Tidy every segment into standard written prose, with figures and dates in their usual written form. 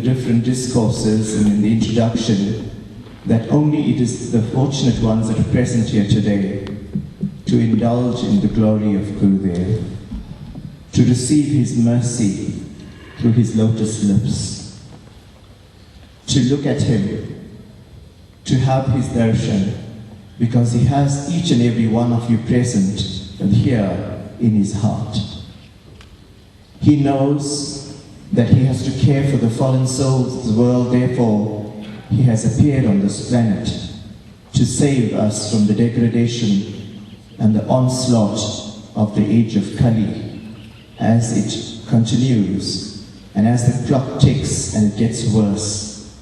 different discourses and in the introduction that only it is the fortunate ones that are present here today to indulge in the glory of Gurudev, to receive his mercy through his lotus lips, to look at him, to have his darshan, because he has each and every one of you present and here in his heart. He knows that he has to care for the fallen souls of the world, therefore he has appeared on this planet to save us from the degradation and the onslaught of the age of Kali as it continues and as the clock ticks and it gets worse.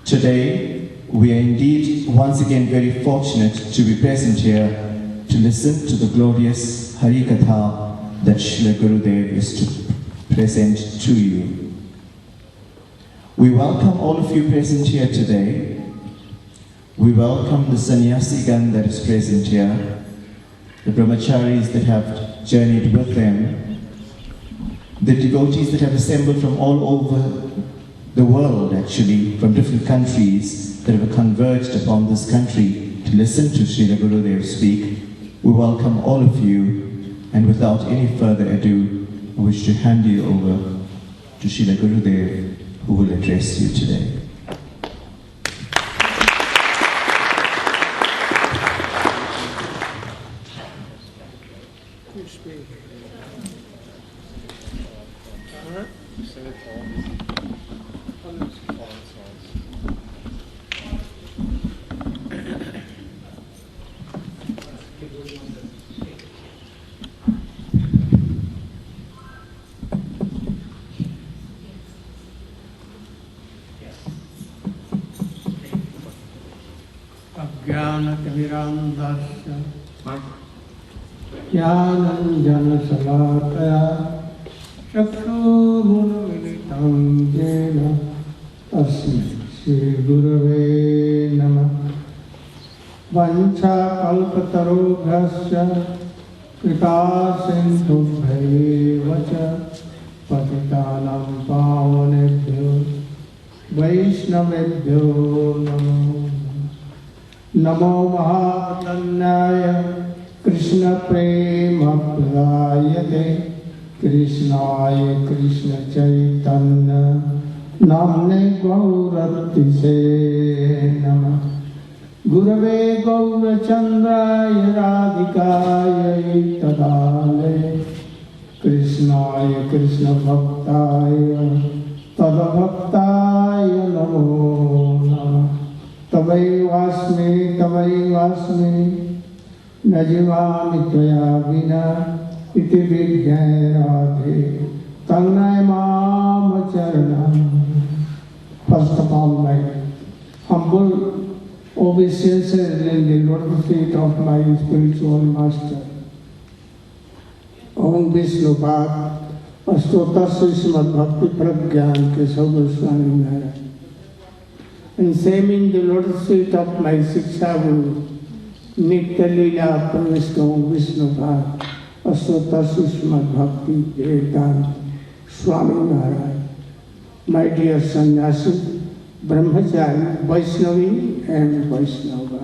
Today, we are indeed once again very fortunate to be present here to listen to the glorious Harikatha that Srila Gurudev is to present to you. We welcome all of you present here today. We welcome the Sannyasigan that is present here, the brahmacharis that have journeyed with them, the devotees that have assembled from all over the world, actually, from different countries that have converged upon this country to listen to Srila Gurudev speak. We welcome all of you, and without any further ado, I wish to hand you over to Srila Gurudev, who will address you today. ज्ञानञ्जनशलाकया चक्षुरुन्मिलितं येन तस्मै श्रीगुरवे नमः। वञ्चाकल्पतरुभ्यश्च कृपासिन्धुभ्यैव च पतितानां पावनेभ्यो वैष्णवेभ्यो नमो नमो महावदन्याय कृष्ण प्रेम प्रदायते कृष्णाय कृष्ण चैतन्य नाम्ने गौरतिसे नमः। गुरवे गौरचन्द्राय राधिकायै तदालये कृष्णाय कृष्ण भक्ताय तदभक्ताय नमो नमः। तवैवास्मि न जीवामि त्वया विना इति विज्ञाय राधे तन्मय माम चरणं। First of all, my humble obeisances in the lotus feet of my spiritual master. Om Vishnu Pad Astotasya Srimad Bhakti Pragyan Keshav Goswami Maharaj. And shaming the lotus feet of my Shiksha Guru, Nitya Leela Pravishta Om Vishnu Pad Astotasya Srimad Bhakti Vedanta Swami Maharaj. My dear sannyasi, brahmachari, Vaishnavi and Vaishnava.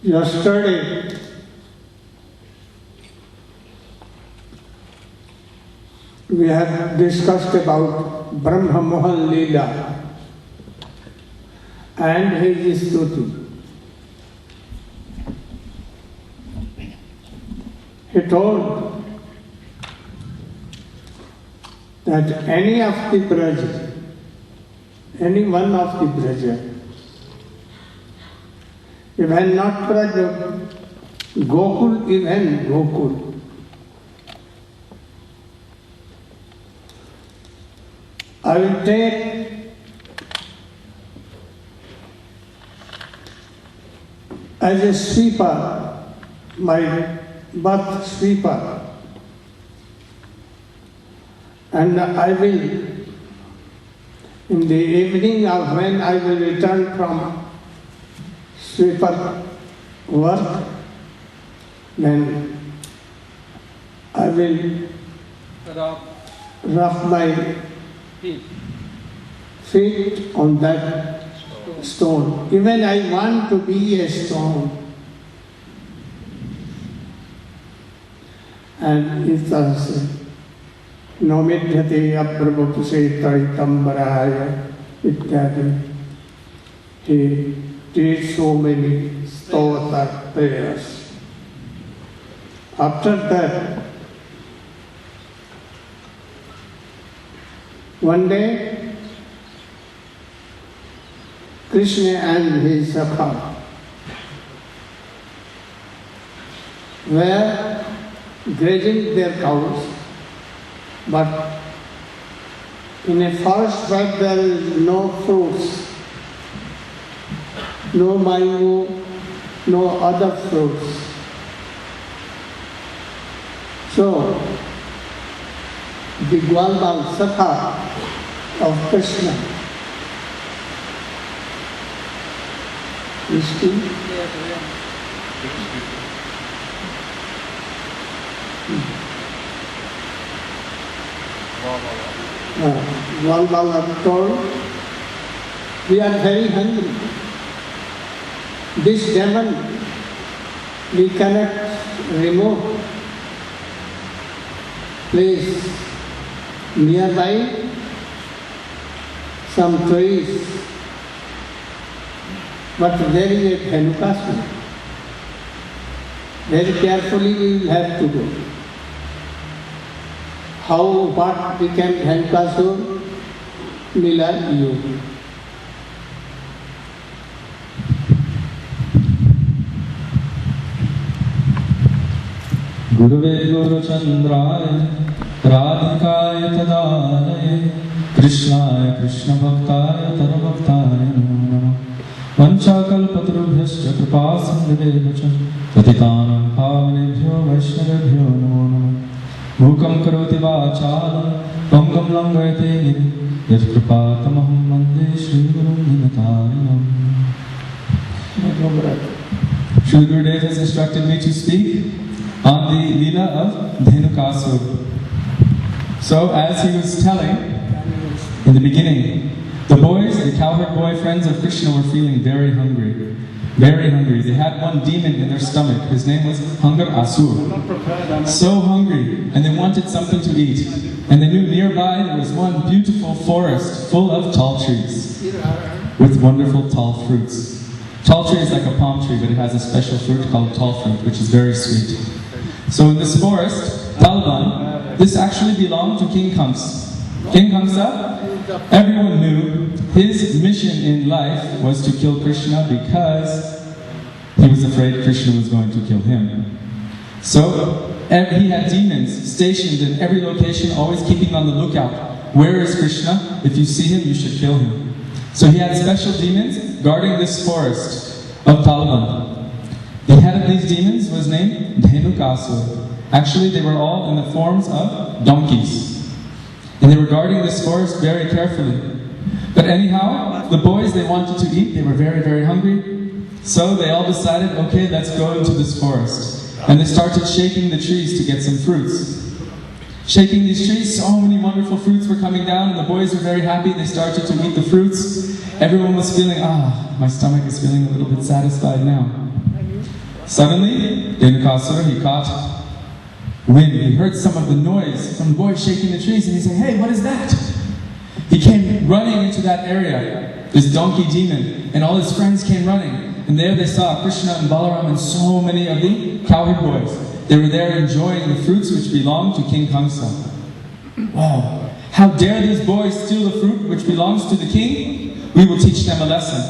Yesterday, we have discussed about Brahma Mohan Leela and his stuti. He told that any of the Braja, any one of the Braja, even not Braja, Gokul, even Gokul. I will take as a sweeper, my birth sweeper, and I will, in the evening or when I will return from sweeper work, then I will rub my feet on that stone. Even I want to be a stone. And it says, Nomidhyate abrabhupuse taritambaraya ityadi. He did so many stotha prayers. After that, one day, Krishna and his Sakha were grazing their cows, but in a forest where there is no fruits, no mango, no other fruits. So, the Gwalbal Sakha of Krishna is to Gwalbal told, we are very hungry. This demon we cannot remove. Please, nearby some trees, but there is a Dhenukasura. Very carefully we will have to go. How, what became Dhenukasura? Lila you. Gurave Guru Chandraya Radhikaya Tadalaya Krishnaya Krishna Bhaktaya Tarabhaktaya Namo Vanchakalpatrubhyascha Kripasindhaveva Patitanam Pavanebhyo Vaishnavebhyo Namo Namo Mukam Karoti Vachalam Pangam Langayate Giri Yat Kripatamaham Vande Shri Guru Nimatarinam. Shri Gurudev has instructed me to speak on the Leela of Dhenukasura. So, as he was telling in the beginning, the boys, the cowherd boy friends of Krishna, were feeling very hungry. Very hungry. They had one demon in their stomach. His name was Hunger Asur. So hungry, and they wanted something to eat. And they knew nearby there was one beautiful forest full of tall trees with wonderful tall fruits. Tall tree is like a palm tree, but it has a special fruit called tall fruit, which is very sweet. So in this forest, Talban, this actually belonged to King Kamsa. King Kamsa, everyone knew his mission in life was to kill Krishna because he was afraid Krishna was going to kill him. So he had demons stationed in every location, always keeping on the lookout. Where is Krishna? If you see him, you should kill him. So he had special demons guarding this forest of Talban. The head of these demons was named Dhenukasura. Actually, they were all in the forms of donkeys. And they were guarding this forest very carefully. But anyhow, the boys, they wanted to eat. They were very, very hungry. So they all decided, okay, let's go into this forest. And they started shaking the trees to get some fruits. Shaking these trees, so many wonderful fruits were coming down, and the boys were very happy. They started to eat the fruits. Everyone was feeling, my stomach is feeling a little bit satisfied now. Suddenly, Dhenukasura, he caught wind. He heard some of the noise from the boys shaking the trees, and he said, hey, what is that? He came running into that area, this donkey demon, and all his friends came running. And there they saw Krishna and Balaram and so many of the cowherd boys. They were there enjoying the fruits which belonged to King Kamsa. Wow, how dare these boys steal the fruit which belongs to the king? We will teach them a lesson.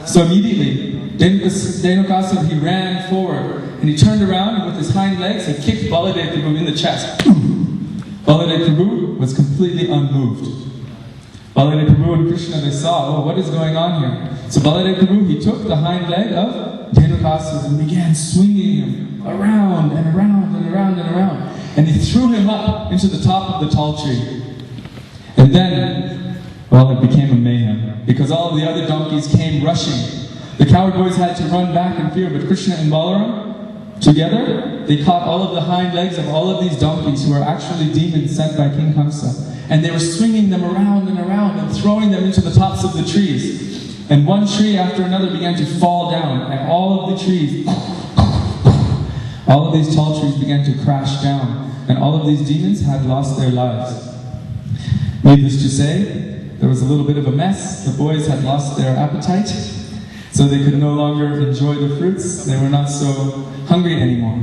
So immediately, Dhenukasura, he ran forward and he turned around and with his hind legs he kicked Baladev Prabhu in the chest. Baladev Prabhu was completely unmoved. Baladev Prabhu and Krishna, they saw, oh, what is going on here? So Baladev Prabhu, he took the hind leg of Dhenukasura and began swinging him around and around and around and around. And he threw him up into the top of the tall tree. And then, well, it became a mayhem, because all of the other donkeys came rushing. The coward boys had to run back in fear, but Krishna and Balaram, together, they caught all of the hind legs of all of these donkeys who were actually demons sent by King Kamsa. And they were swinging them around and around and throwing them into the tops of the trees. And one tree after another began to fall down, and all of the trees, all of these tall trees began to crash down, and all of these demons had lost their lives. Needless to say, there was a little bit of a mess. The boys had lost their appetite, so they could no longer enjoy the fruits. They were not so hungry anymore.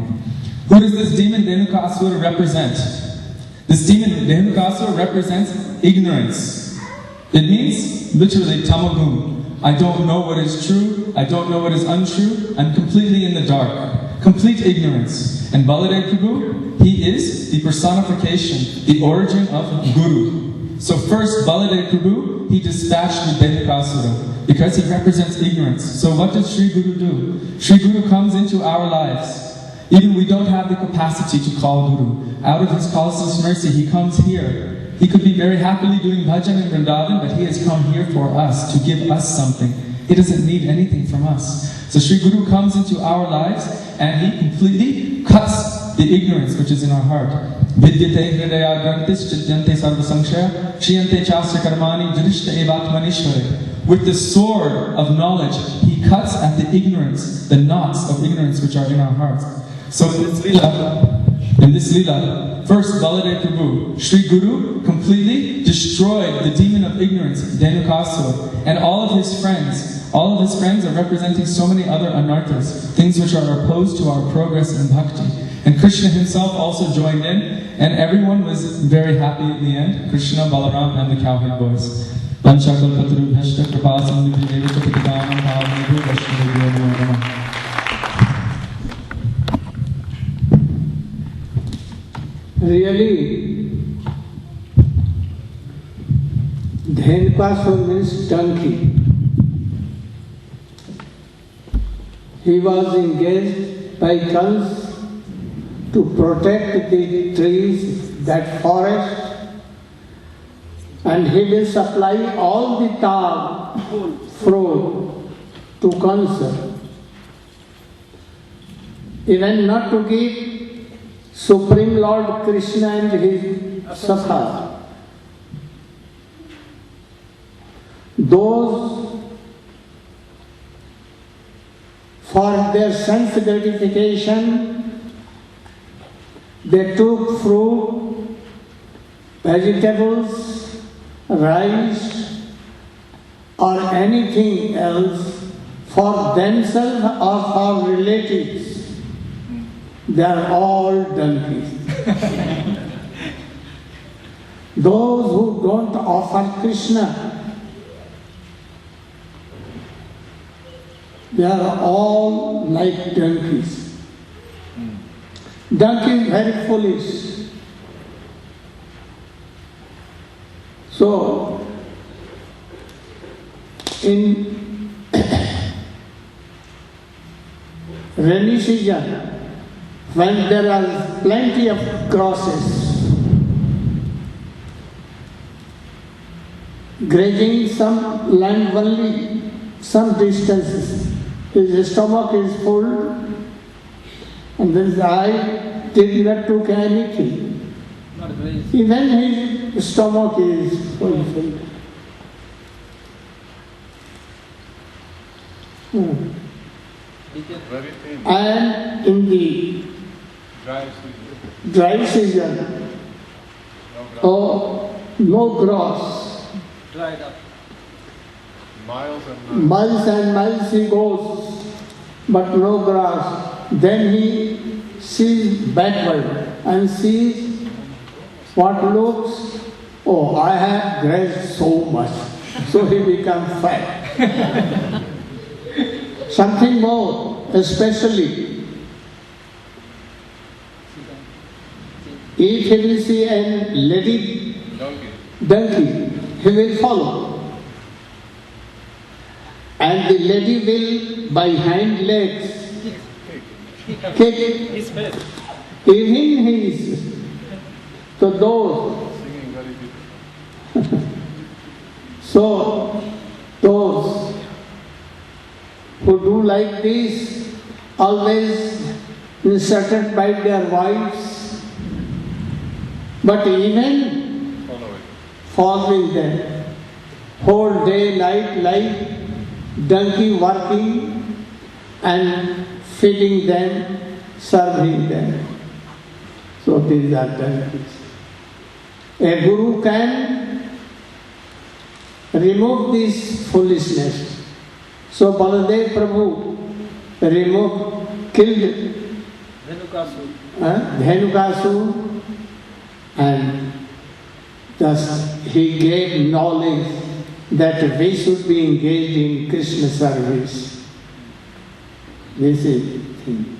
Who does this demon Dhenukasura represent? This demon Dhenukasura represents ignorance. It means, literally, tamagun. I don't know what is true, I don't know what is untrue, I'm completely in the dark. Complete ignorance. And Baladev Prabhu, he is the personification, the origin of Guru. So first, Baladev Prabhu, he dispatched the Dhenukasura because he represents ignorance. So what does Sri Guru do? Sri Guru comes into our lives. Even we don't have the capacity to call Guru. Out of his causeless mercy, he comes here. He could be very happily doing bhajan in Vrindavan, but he has come here for us, to give us something. He doesn't need anything from us. So Sri Guru comes into our lives, and he completely cuts the ignorance which is in our heart. Vidyate hridaya grantis chidyante sarva samshaya shriyante chasya karmani jadishta evatmanishvare. With the sword of knowledge, he cuts at the ignorance, the knots of ignorance which are in our hearts. So in this lila, first Baladev Prabhu, Sri Guru completely destroyed the demon of ignorance, Dhenukasura, and all of his friends. All of his friends are representing so many other anarthas, things which are opposed to our progress in bhakti. And Krishna himself also joined in, and everyone was very happy in the end. Krishna, Balaram, and the cowherd boys. Really, Dhenukasura means donkey. He was engaged by Kans to protect the trees, that forest, and he will supply all the tar, fruit to Kansa. Even not to give Supreme Lord Krishna and his Sakha. Those for their sense gratification, they took fruit, vegetables, rice, or anything else for themselves or for relatives. They are all donkeys. Those who don't offer Krishna, they are all like donkeys. Donkey is very foolish. So, in rainy season, when there are plenty of grasses, grazing some land only, some distances, his stomach is full, and his eye did not took anything. Even his stomach is fulfilled. And in the dry season, no grass. Dried up. Miles and miles he goes, but no grass. Then he sees backward and sees what looks, oh, I have grazed so much. So he becomes fat. Something more, especially If he will see a lady donkey, he will follow. And the lady will, by hind legs, kick even his. So those who do like this, always insulted by their wives, but even following them, whole day, night, like donkey working and feeding them, serving them. So these are donkeys. A guru can remove this foolishness. So Baladev Prabhu killed Dhenukasur, and thus he gave knowledge that we should be engaged in Krishna service. This is the thing.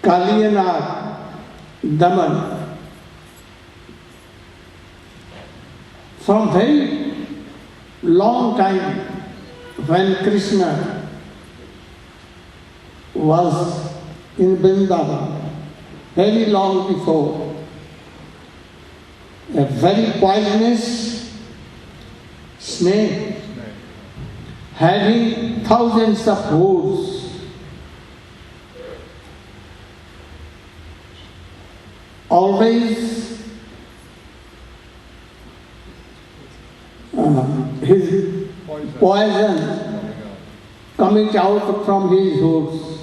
Kaliyanath, Daman, from very long time when Krishna was in Vrindavan, very long before, a very poisonous snake having thousands of hooves always his poison coming out from his hooves.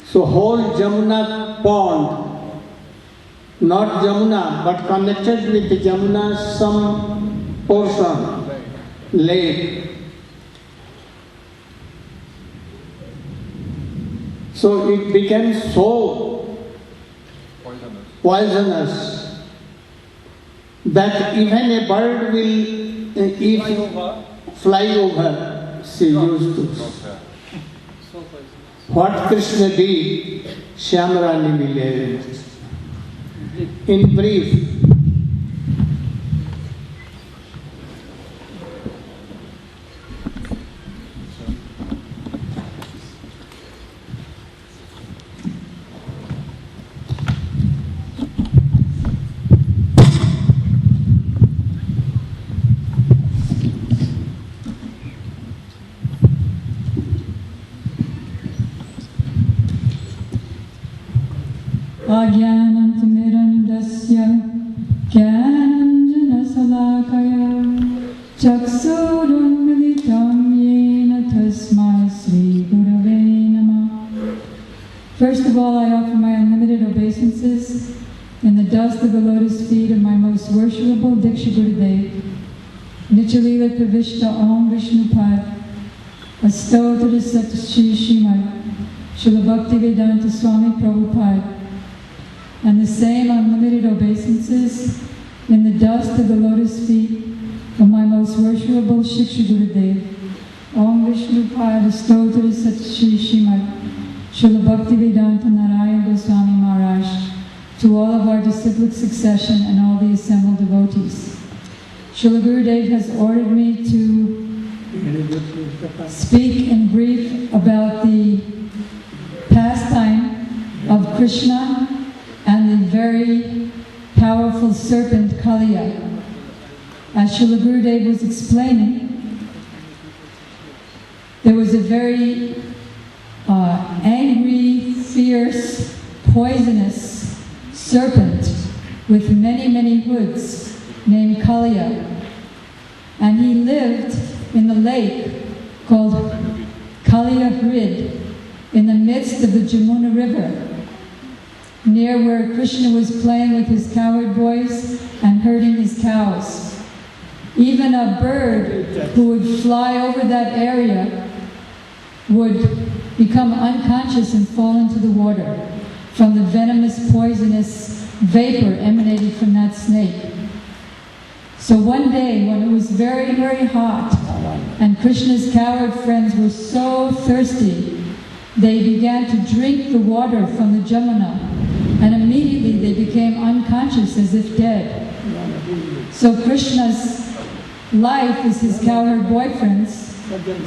So whole Jamuna pond, not Jamuna but connected with Jamuna some portion, lake. So it became so poisonous that even a bird will, fly over, she used to. What Krishna did, Shyamrani will learn. In brief, Ajnanantimirandasya Jnananjana Salakaya Chaksurunmilitam Yena Tasmai Sri Gurave Namah. First of all, I offer my unlimited obeisances in the dust of the lotus feet of my most worshipable Diksha Gurudev, Nichalila Pravishta Om Vishnupad, Astotara Sat Shri Srimad Srila Bhaktivedanta Swami Prabhupada, and the same unlimited obeisances in the dust of the lotus feet of my most worshipable Shiksha Gurudev, Om Vishnupad Astotara Sat Shri Srimad Srila Bhaktivedanta Narayana Goswami Maharaj, to all of our disciplic succession and all the assembled devotees. Srila Gurudev has ordered me to speak in brief about the pastime of Krishna and the very powerful serpent Kaliya. As Srila Gurudev was explaining, there was a very angry, fierce, poisonous serpent with many, many hoods named Kaliya. And he lived in the lake called Kaliya Hrid in the midst of the Jamuna River, near where Krishna was playing with his cowherd boys and herding his cows. Even a bird who would fly over that area would become unconscious and fall into the water from the venomous, poisonous vapor emanating from that snake. So one day, when it was very, very hot, and Krishna's cowherd friends were so thirsty, they began to drink the water from the Jamuna, and immediately they became unconscious as if dead. So Krishna's life is his cowherd boyfriend's,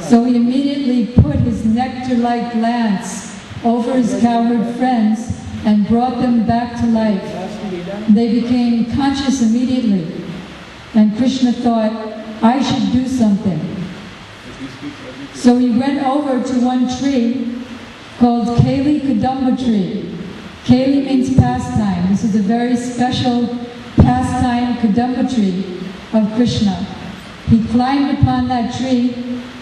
so he immediately put his nectar-like glance over his cowherd friends and brought them back to life. They became conscious immediately, and Krishna thought, I should do something. So he went over to one tree called Kali Kadamba tree. Kali means pastime. This is a very special pastime Kadamba tree of Krishna. He climbed upon that tree,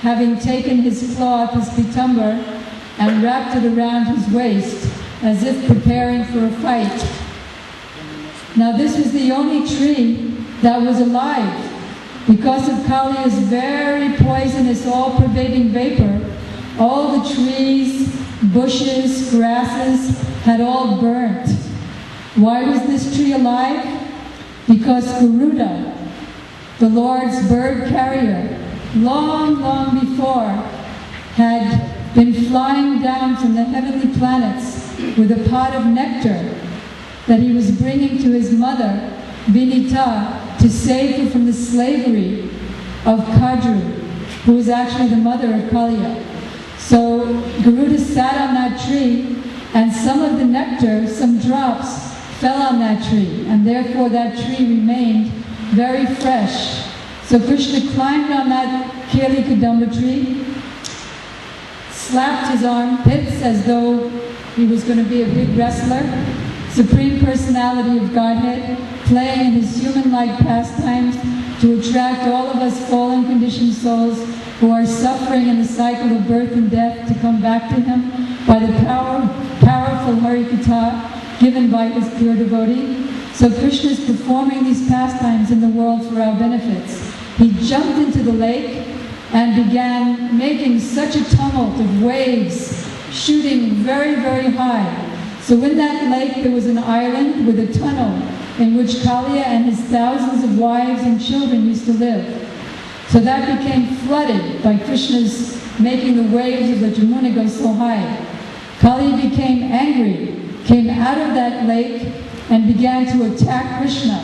having taken his cloth, his pitambar, and wrapped it around his waist, as if preparing for a fight. Now this was the only tree that was alive. Because of Kali's very poisonous, all-pervading vapor, all the trees, bushes, grasses had all burnt. Why was this tree alive? Because Garuda, the Lord's bird carrier, long, long before, had been flying down from the heavenly planets with a pot of nectar that he was bringing to his mother, Vinita, to save her from the slavery of Kadru, who was actually the mother of Kaliya. So Garuda sat on that tree, and some of the nectar, some drops, fell on that tree, and therefore that tree remained very fresh. So Krishna climbed on that Kali Kadamba tree, slapped his armpits as though he was going to be a big wrestler, Supreme Personality of Godhead, playing in his human-like pastimes to attract all of us fallen conditioned souls who are suffering in the cycle of birth and death to come back to him by the powerful Harikatha given by his pure devotee. So Krishna is performing these pastimes in the world for our benefits. He jumped into the lake and began making such a tumult of waves, shooting very, very high. So in that lake there was an island with a tunnel in which Kaliya and his thousands of wives and children used to live. So that became flooded by Krishna's making the waves of the Jamuna go so high. Kaliya became angry, came out of that lake, and began to attack Krishna.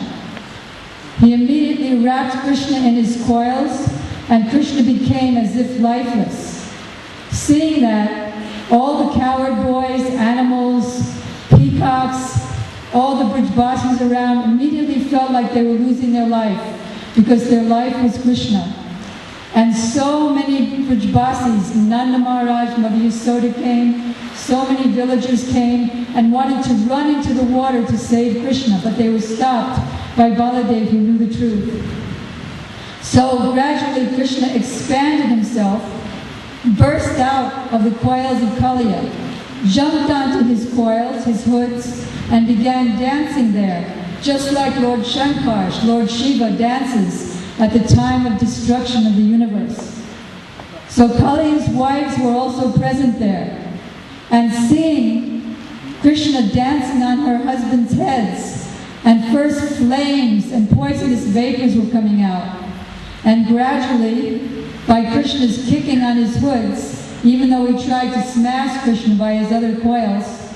He immediately wrapped Krishna in his coils, and Krishna became as if lifeless. Seeing that, all the cowherd boys, animals, peacocks, all the Brajbasis around immediately felt like they were losing their life because their life was Krishna. And so many Brajbasis, Nanda Maharaj, Mother Yasoda came, so many villagers came and wanted to run into the water to save Krishna, but they were stopped by Baladev, who knew the truth. So gradually Krishna expanded himself, burst out of the coils of Kaliya, jumped onto his coils, his hoods, and began dancing there, just like Lord Shankar, Lord Shiva, dances at the time of destruction of the universe. So Kaliya's wives were also present there, and seeing Krishna dancing on her husband's heads, and first flames and poisonous vapors were coming out, and gradually, by Krishna's kicking on his hoods, even though he tried to smash Krishna by his other coils,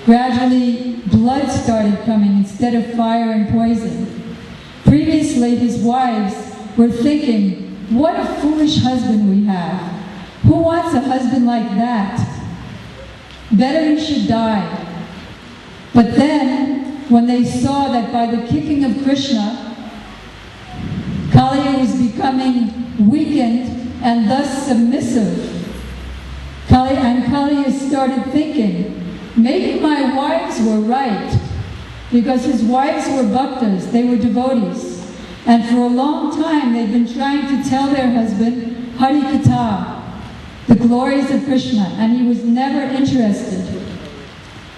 gradually blood started coming instead of fire and poison. Previously, his wives were thinking, what a foolish husband we have. Who wants a husband like that? Better he should die. But then, when they saw that by the kicking of Krishna, Kaliya was becoming weakened and thus submissive, Kaliya started thinking, maybe my wives were right, because his wives were bhaktas, they were devotees, and for a long time they'd been trying to tell their husband Harikatha, the glories of Krishna, and he was never interested.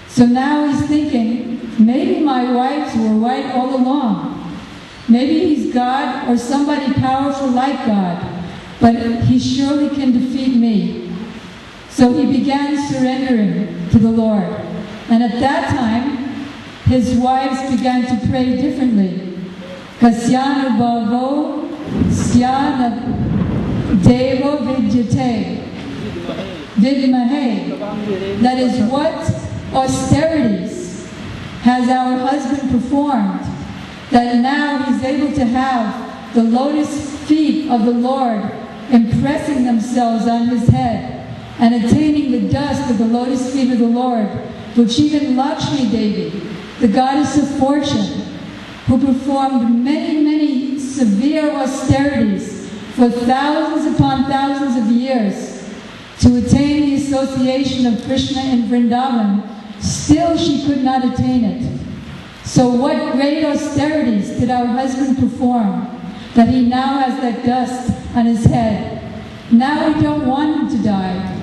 So now he's thinking, maybe my wives were right all along. Maybe he's God or somebody powerful like God, but he surely can defeat me. So he began surrendering to the Lord. And at that time, his wives began to pray differently. Kasyanu bhavo syana devo vidyate. vidmahe. That is, what austerities has our husband performed that now he's able to have the lotus feet of the Lord impressing themselves on his head and attaining the dust of the lotus feet of the Lord, which even Lakshmi Devi, the goddess of fortune, who performed many, many severe austerities for thousands upon thousands of years to attain the association of Krishna in Vrindavan, still she could not attain it. So what great austerities did our husband perform that he now has that dust on his head? Now we don't want him to die.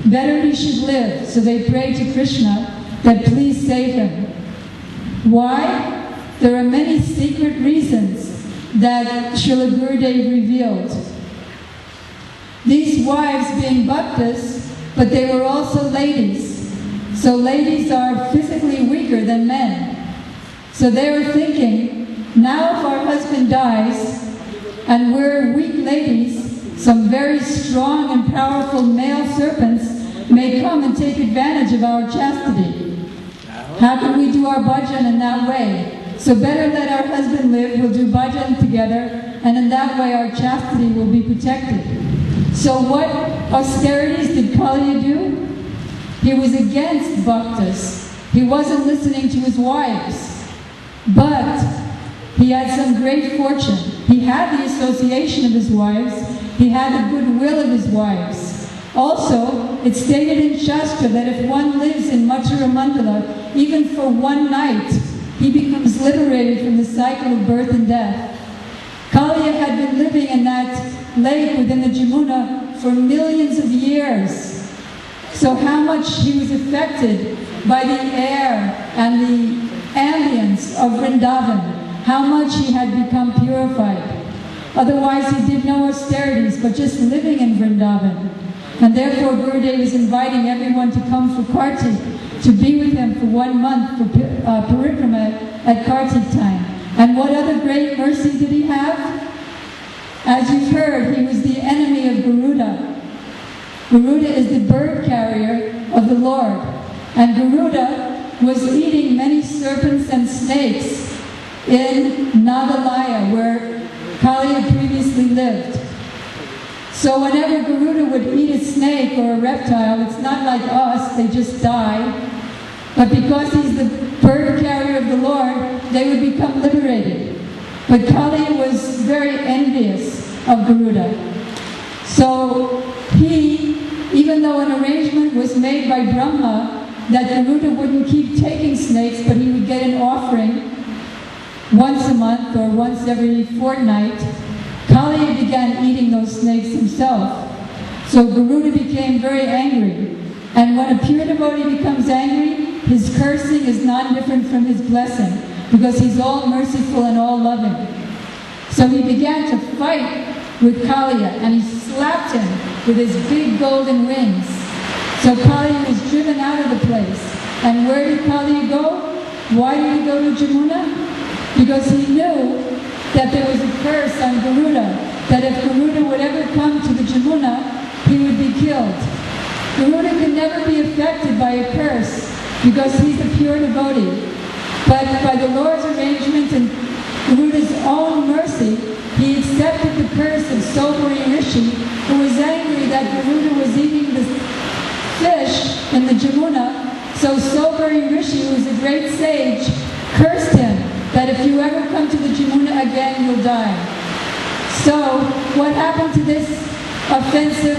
Better he should live. So they pray to Krishna that please save him. Why? There are many secret reasons that Srila Gurudev revealed. These wives being bhaktas, but they were also ladies. So ladies are physically weaker than men. So they were thinking, now if our husband dies, and we're weak ladies, some very strong and powerful male serpents may come and take advantage of our chastity. How can we do our bhajan in that way? So better let our husband live, we'll do bhajan together, and in that way our chastity will be protected. So what austerities did Kaliya do? He was against bhaktas. He wasn't listening to his wives. But he had some great fortune. He had the association of his wives. He had the goodwill of his wives. Also, it's stated in Shastra that if one lives in Mathura Mandala, even for one night, he becomes liberated from the cycle of birth and death. Kaliya had been living in that lake within the Jamuna for millions of years. So how much he was affected by the air and the ambience of Vrindavan, how much he had become purified. Otherwise he did no austerities, but just living in Vrindavan. And therefore Gurudev is inviting everyone to come for Kartik, to be with him for 1 month for parikrama at Kartik time. And what other great mercy did he have? As you've heard, he was the enemy of Garuda. Garuda is the bird carrier of the Lord. And Garuda was eating many serpents and snakes in Nagalaya, where Kaliya previously lived. So whenever Garuda would eat a snake or a reptile, it's not like us, they just die. But because he's the bird carrier of the Lord, they would become liberated. But Kaliya was very envious of Garuda. So he, even though an arrangement was made by Brahma that Garuda wouldn't keep taking snakes, but he would get an offering once a month or once every fortnight, Kaliya began eating those snakes himself. So Garuda became very angry. And when a pure devotee becomes angry, his cursing is not different from his blessing, because he's all merciful and all loving. So he began to fight with Kaliya, and he slapped him with his big golden wings. So Kaliya was driven out of the place. And where did Kaliya go? Why did he go to Jamuna? Because he knew that there was a curse on Garuda, that if Garuda would ever come to the Jamuna, he would be killed. Garuda can never be affected by a curse because he's a pure devotee. But by the Lord's arrangement and Garuda's own mercy, he accepted the curse of Sobari Rishi, who was angry that Garuda was eating the fish in the Jamuna. So Sobari Rishi, who was a great sage, cursed him that if you ever come to the Jamuna again, you'll die. So what happened to this offensive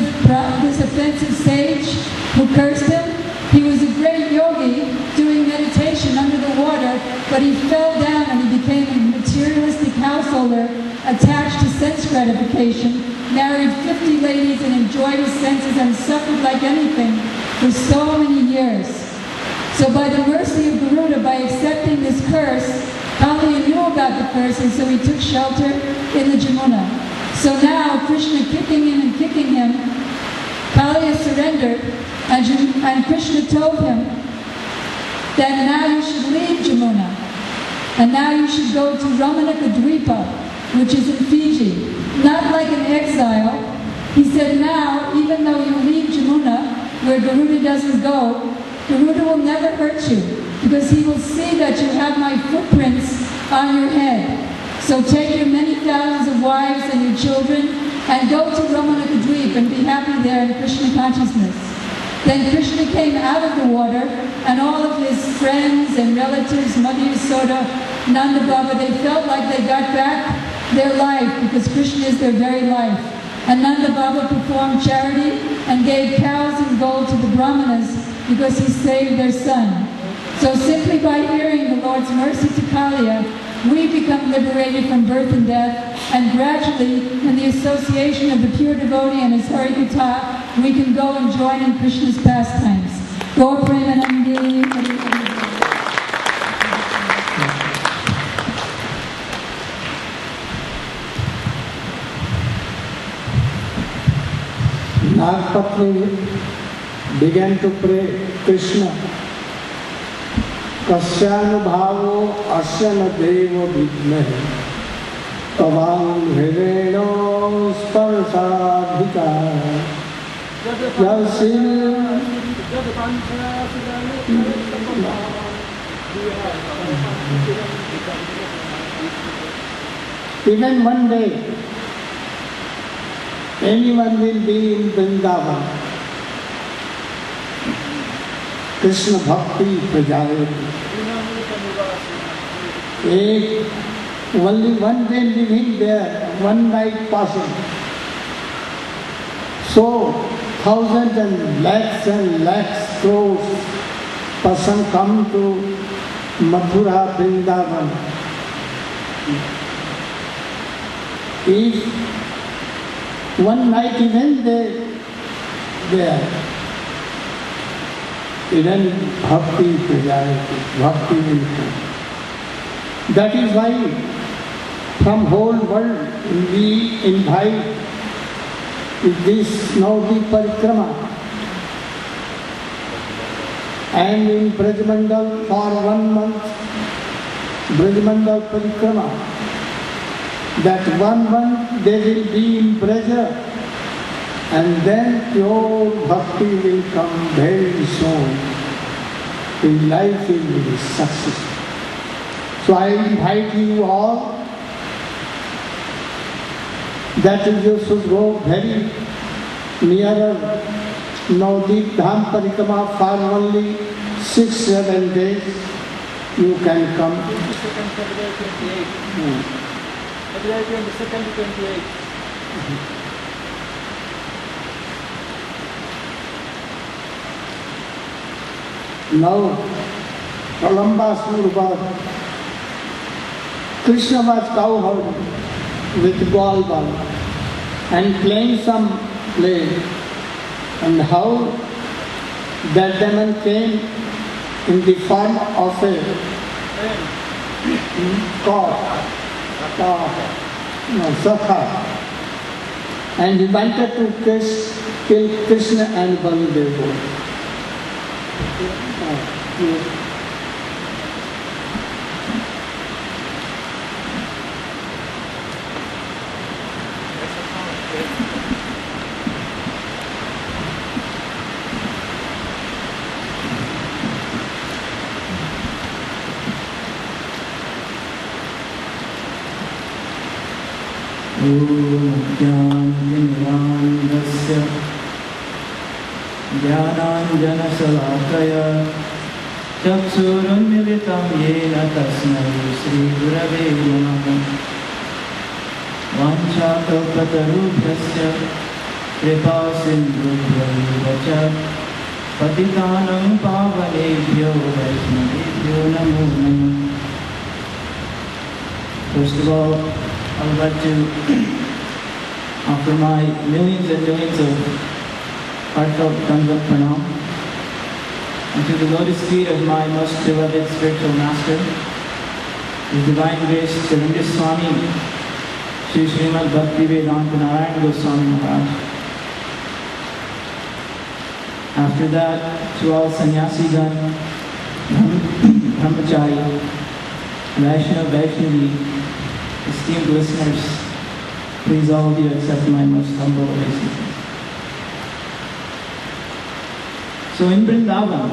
sage who cursed him? He was a great yogi doing meditation under the water, but he fell down and he became a materialistic householder attached to sense gratification, married 50 ladies and enjoyed his senses and suffered like anything for so many years. So by the mercy of Garuda, by accepting this curse, Kaliya knew about the curse, and so he took shelter in the Jamuna. So now, Krishna kicking him, Kaliya surrendered, and Krishna told him that now you should leave Jamuna, and now you should go to Ramanaka Dvipa, which is in Fiji, not like an exile. He said now, even though you leave Jamuna, where Garuda doesn't go, Garuda will never hurt you, because he will see that you have my footprints on your head. So take your many thousands of wives and your children and go to Ramanakadweep and be happy there in Krishna consciousness. Then Krishna came out of the water, and all of his friends and relatives, Mother Yasoda, Nanda Baba, they felt like they got back their life, because Krishna is their very life. And Nanda Baba performed charity and gave cows and gold to the Brahmanas because he saved their son. So simply by hearing the Lord's mercy to Kaliya, we become liberated from birth and death, and gradually, in the association of the pure devotee and his Harikatha, we can go and join in Krishna's pastimes. Gaur Premanandi, Hari Hari. Nagpatni began to pray, Krishna, Kasyanubhavo asyana devo vidmahe tavam hrideno sparsadhikara yasin. Even one day, anyone will be in Vrindavan, Krishna Bhakti Prajayati. Only one day living there, one night passing. So, thousands and lakhs, crores person come to Mathura, Vrindavan. If one night even there, even Bhakti Prajayati, Bhakti will come. That is why from whole world we invite this Naudi Parikrama, and in Brajmandal for 1 month, Brajmandal Parikrama, that 1 month they will be in Braja, and then pure Bhakti will come very soon. In life will be successful. So I invite you all that you should go very nearer Navdeep Dham Parikrama for only 6-7 days. You can come. February 28th. February 22nd to 28th. Now, Kalamba Surabad, Krishna was cowherd with ball and playing some play. And how that demon came in the form of a Sakha. And he wanted to kill Krishna and Baludeva. ज्ञानाञ्जनशलाकया चक्षुरुन्मिलितं येन तस्मै श्रीगुरवे नमः। वाञ्छाकल्पतरुभ्यश्च कृपासिन्धुभ्यैव च पतितानं पावनेभ्यो वैष्णवेभ्यो नमो नमः। First of all, I would like to offer my millions and millions of heartfelt Dandavat Pranam unto the lotus feet of my most beloved spiritual master, His Divine Grace Govinda Swami, Sri Srimad Bhakti Vedanta Narayana Goswami Maharaj. After that, to all Sannyasigan, Brahmachari, Vaishnava, Vaishnavi, esteemed listeners, please all of you accept my most humble obeisances. So in Vrindavan,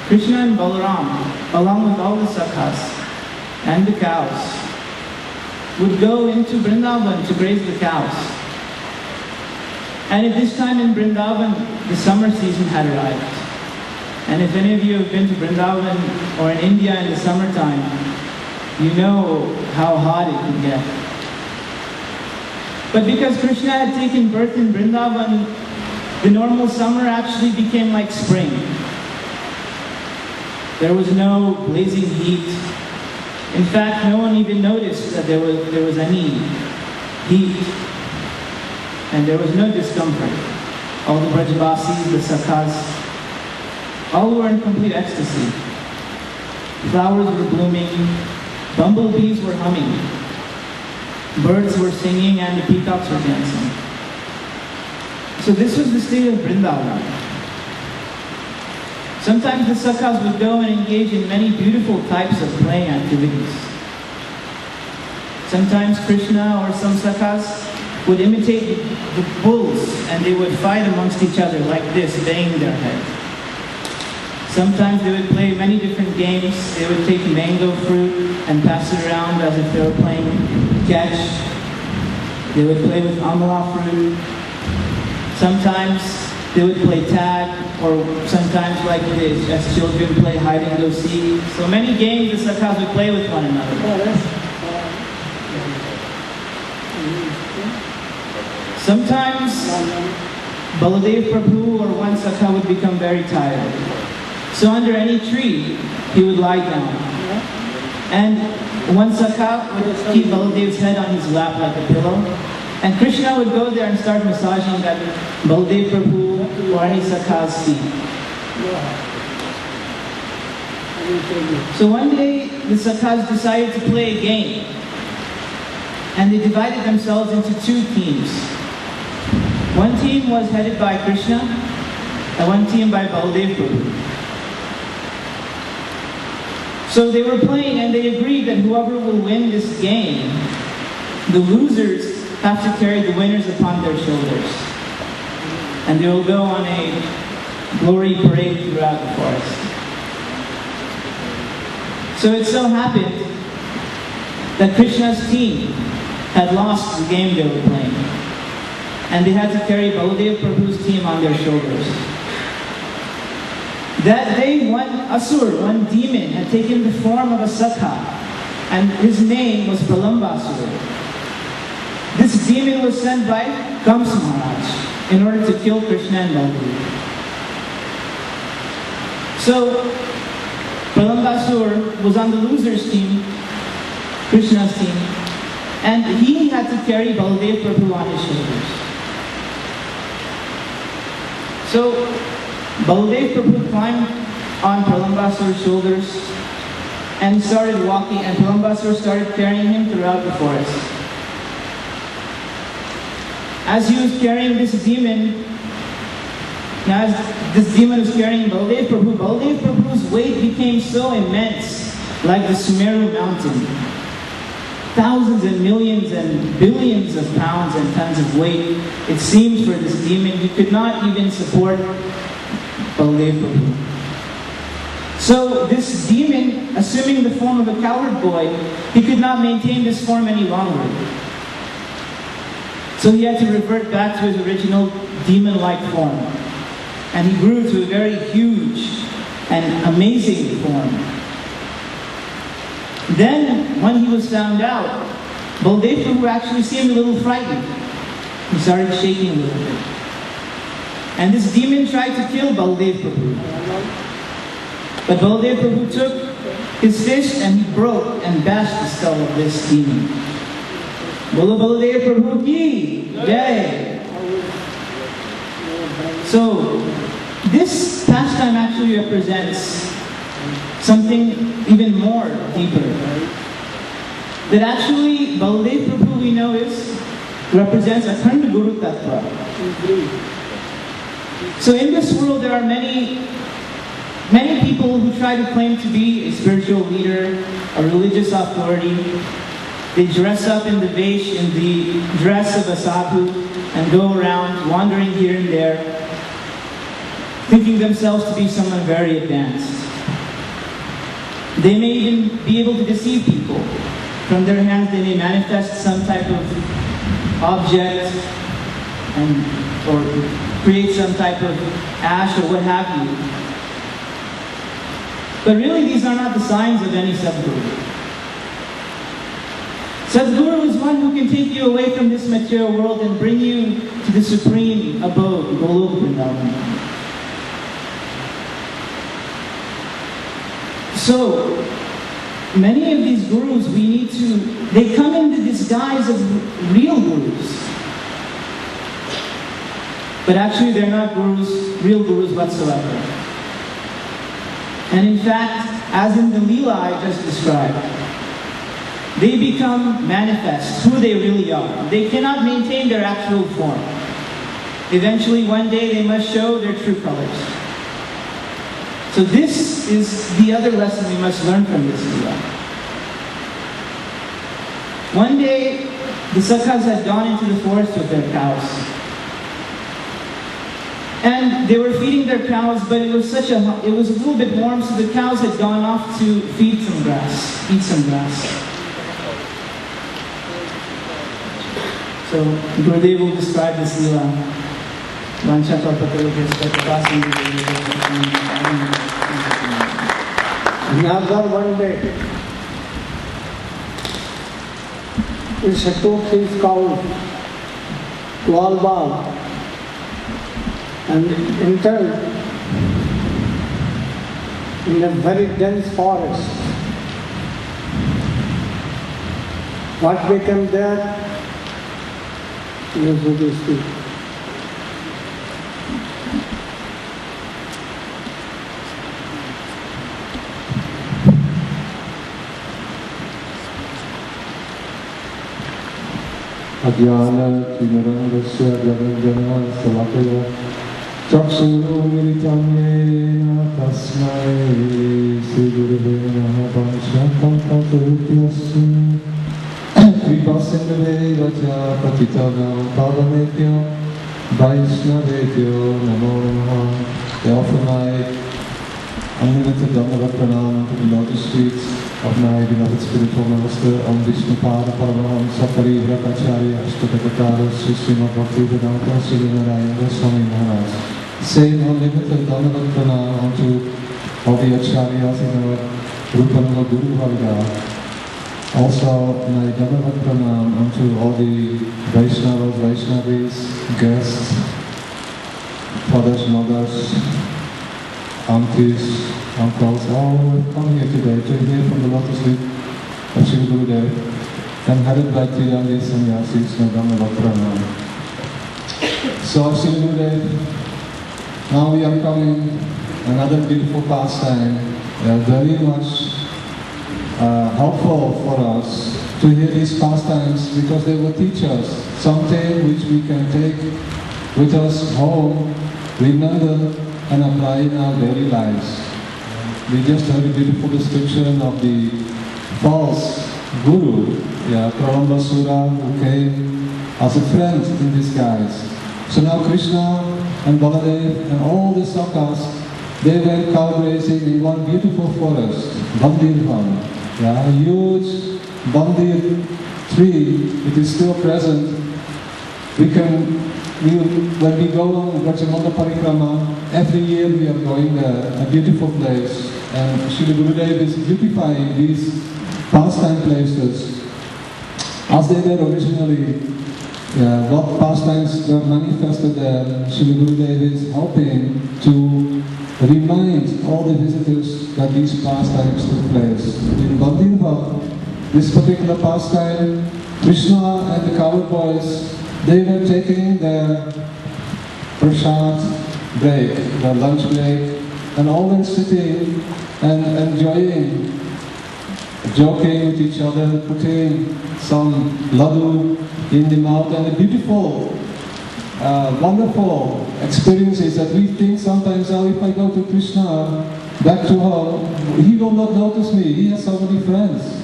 Krishna and Balaram, along with all the sakhas and the cows, would go into Vrindavan to graze the cows. And at this time in Vrindavan, the summer season had arrived. And if any of you have been to Vrindavan or in India in the summertime, you know how hot it can get. But because Krishna had taken birth in Vrindavan, the normal summer actually became like spring. There was no blazing heat. In fact, no one even noticed that there was any heat, and there was no discomfort. All the Brajavasis, the Sakhas, all were in complete ecstasy. Flowers were blooming, bumblebees were humming, birds were singing, and the peacocks were dancing. So this was the state of Vrindavan. Sometimes the sakhas would go and engage in many beautiful types of playing activities. Sometimes Krishna or some sakhas would imitate the bulls and they would fight amongst each other like this, banging their head. Sometimes they would play many different games. They would take mango fruit and pass it around as if they were playing catch. They would play with amla fruit. Sometimes they would play tag, or sometimes like this, as children play hide and go seek. So many games the sakhas would play with one another. Sometimes Baladev Prabhu or one sakha would become very tired. So under any tree, he would lie down. And one sakha would keep Baladev's head on his lap like a pillow. And Krishna would go there and start massaging that Baladev Prabhu or any sakha's feet. So one day, the sakhas decided to play a game. And they divided themselves into two teams. One team was headed by Krishna, and one team by Baladev Prabhu. So they were playing and they agreed that whoever will win this game, the losers have to carry the winners upon their shoulders. And they will go on a glory parade throughout the forest. So it so happened that Krishna's team had lost the game they were playing. And they had to carry Baladev Prabhu's team on their shoulders. That day, one asur, one demon, had taken the form of a sakha, and his name was Pralambasur. This demon was sent by Kamsa Maharaj in order to kill Krishna and Baladev. So, Pralambasur was on the loser's team, Krishna's team, and he had to carry Baladev Prabhu on his shoulders. So, Baladev Prabhu climbed on Pralambasur's shoulders and started walking, and Pralambasur started carrying him throughout the forest. As he was carrying this demon, as this demon was carrying Baladev Prabhu's weight became so immense, like the Sumeru mountain. Thousands and millions and billions of pounds and tons of weight, it seemed, for this demon. He could not even support Baladev Prabhu. So this demon, assuming the form of a cowherd boy, he could not maintain this form any longer. So he had to revert back to his original demon-like form. And he grew to a very huge and amazing form. Then, when he was found out, Baladev Prabhu actually seemed a little frightened. He started shaking a little bit. And this demon tried to kill Baladev Prabhu. But Baladev Prabhu took his fist and he broke and bashed the skull of this demon. Bolo Baladev Prabhu ki jai. So, this pastime actually represents something even more deeper. That actually Baladev Prabhu, we know, represents Akhanda Guru Tattva. So in this world there are many people who try to claim to be a spiritual leader, a religious authority. They dress up in the vesh, in the dress of a sadhu, and go around wandering here and there. thinking themselves to be someone very advanced. They may even be able to deceive people. From their hands they may manifest some type of object or create some type of ash or what have you. But really these are not the signs of any Sadguru. Sadguru is one who can take you away from this material world and bring you to the supreme abode, Golok Vrindavan. So, many of these gurus they come in the disguise of real gurus. But actually they're not real gurus whatsoever. And in fact, as in the Leela I just described, they become manifest, who they really are. They cannot maintain their actual form. Eventually, one day, they must show their true colors. So this is the other lesson we must learn from this Leela. One day, the Sakhas had gone into the forest with their cows. And they were feeding their cows, but it was a little bit warm, so the cows had gone off to eat some grass. So Gurudev will describe this Leela. Another one day, he took his cow to Albal and entered in a very dense forest. What became there? Yes, it is true. Adhyana Timarangasya Jaganjana Salakaya Chakshuru Militam Yena Tasmai Sri Gurave Namaha Panchakam Tatharutyasya Kripasindave Vacha Patitanam Pavametya Vaishnavetyo Namo Namaha. I offer my unlimited Dandavat Pranam to the lotus feet of my beloved spiritual master, Om Vishnupada Paramahamsa Parivrakacharya Ashtakatara Sri Srimad Bhaktivedanta Sri Narayana Swami Maharaj. Same unlimited Dandavat Pranam unto all the Acharyas in our Rupanama Guru Varga. Also my Dandavat Pranam unto all the Vaishnavas, Vaishnavis, guests, fathers, mothers, aunties, uncles, all have come here today to hear from the lotus feet of Sri Gurudev and headed by Tirani Sannyasis Nadama Pranam. So Sri Gurudev, now we are coming another beautiful pastime, very much helpful for us to hear these pastimes because they will teach us something which we can take with us home, remember and apply in our daily lives. We just heard a beautiful description of the false guru, Pralambasura, who came as a friend in disguise. So now Krishna and Baladev and all the Sakhas, they went cow grazing in one beautiful forest, Bandirvan. A huge Bandir tree, it is still present. When we go on Vrajamanda Parikrama, every year we are going there, a beautiful place. And Srila Gurudev is beautifying these pastime places as they were originally. What pastimes were manifested there, Srila Gurudev is helping to remind all the visitors that these pastimes took place. In Bandirva, this particular pastime, Krishna and the cowherd boys, they were taking their prasad break, their lunch break, and all were sitting and enjoying, joking with each other, putting some laddu in the mouth, and a beautiful, wonderful experiences that we think sometimes, oh, if I go to Krishna, back to home, he will not notice me, he has so many friends.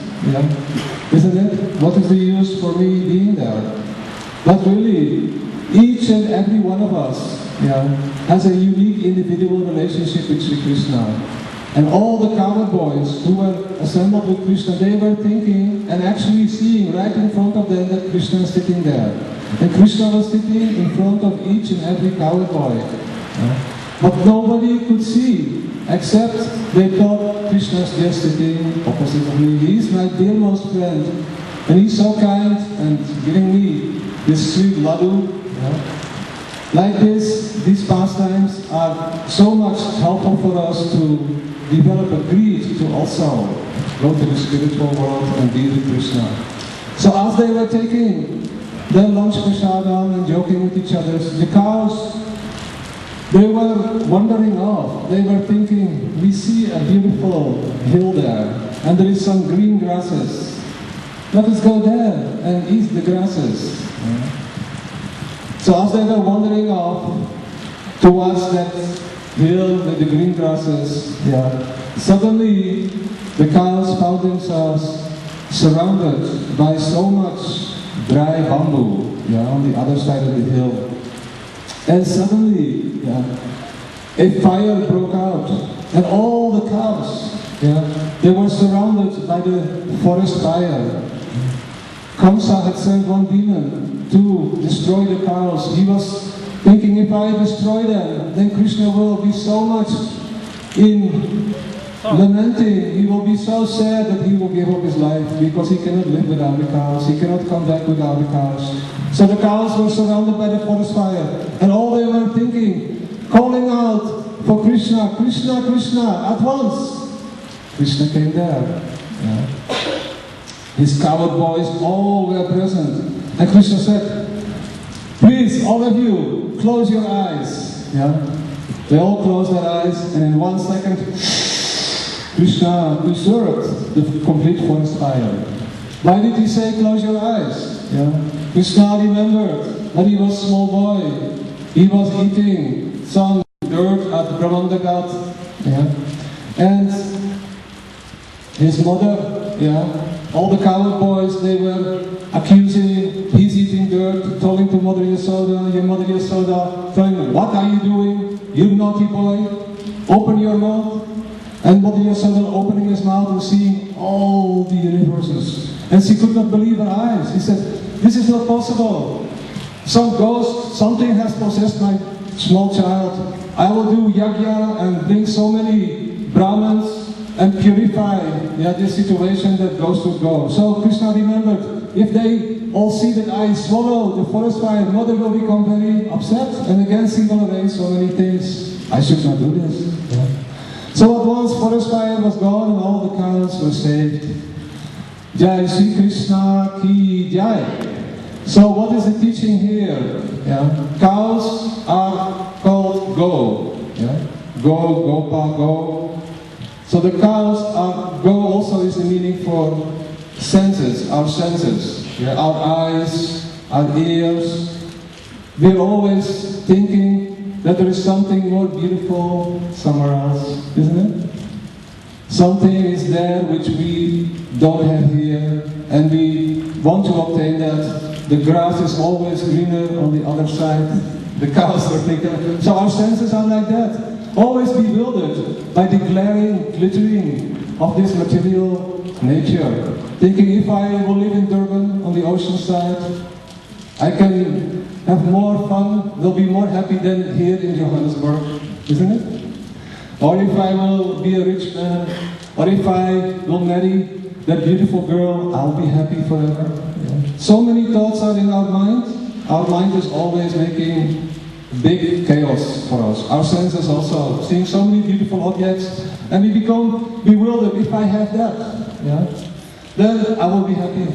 Isn't it? What is the use for me being there? But really, each and every one of us has a unique individual relationship with Sri Krishna. And all the cowherd boys who were assembled with Krishna, they were thinking and actually seeing right in front of them that Krishna is sitting there. And Krishna was sitting in front of each and every cowherd boy. But nobody could see, except they thought Krishna is just sitting opposite of me. He's my dearmost friend, and he's so kind and giving me this sweet laddu. Like this, these pastimes are so much helpful for us to develop a greed to also go to the spiritual world and be with Krishna. So as they were taking their lunch prasadam and joking with each other, the cows, they were wandering off. They were thinking, we see a beautiful hill there, and there is some green grasses. Let us go there and eat the grasses. So as they were wandering off towards that hill with the green grasses, suddenly the cows found themselves surrounded by so much dry bamboo on the other side of the hill. And suddenly, a fire broke out, and all the cows, they were surrounded by the forest fire. Kamsa had sent one demon to destroy the cows. He was thinking, if I destroy them, then Krishna will be so much in lamenting. He will be so sad that he will give up his life because he cannot live without the cows. He cannot come back without the cows. So the cows were surrounded by the forest fire, and all they were thinking, calling out for Krishna, Krishna, Krishna, at once. Krishna came there. His cowherd boys all were present. And Krishna said, please, all of you, close your eyes. They all closed their eyes, and in 1 second, Krishna preserved the complete forest fire. Why did he say close your eyes? Krishna remembered that he was a small boy. He was eating some dirt at Brahmandagat. And his mother, all the cowherd boys, they were accusing him, he's eating dirt, telling to Mother Yasoda, your Mother Yasoda, telling him, what are you doing? You naughty boy, open your mouth. And Mother Yasoda opening his mouth and seeing all the universes. And she could not believe her eyes. He said, this is not possible. Some ghost, something has possessed my small child. I will do yagya and bring so many Brahmins and purify this situation that ghosts would go. So Krishna remembered, if they all see that I swallow the forest fire, Mother will become very upset, and again she will arrange so many things. I should not do this. So at once forest fire was gone and all the cows were saved. Jai Sri Krishna ki Jai. So what is the teaching here? Cows are called go. Go, gopa, go. So the cows are, go also is the meaning for senses, our senses. Our eyes, our ears. We're always thinking that there is something more beautiful somewhere else, isn't it? Something is there which we don't have here, and we want to obtain that. The grass is always greener on the other side. The cows are thinking. So our senses are like that. Always bewildered by the glaring, glittering of this material nature. Thinking if I will live in Durban on the ocean side, I can have more fun, will be more happy than here in Johanasburg, isn't it? Or if I will be a rich man, or if I will marry that beautiful girl, I'll be happy forever. So many thoughts are in our mind. Our mind is always making big chaos for us. Our senses also, seeing so many beautiful objects, and we become bewildered. If I have that, then I will be happy.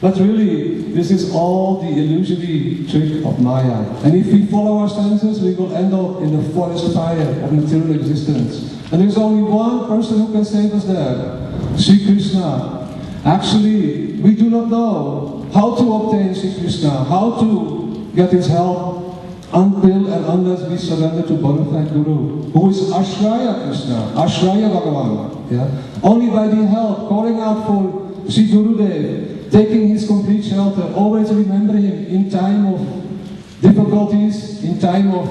But really, this is all the illusory trick of Maya. And if we follow our senses, we will end up in the forest fire of material existence. And there's only one person who can save us there, Sri Krishna. Actually, we do not know how to obtain Sri Krishna, how to get his help, until and unless we surrender to bona fide Guru, who is Ashraya Krishna, Ashraya Bhagavan. Only by the help, calling out for Sri Gurudev, taking his complete shelter, always remember him in time of difficulties, in time of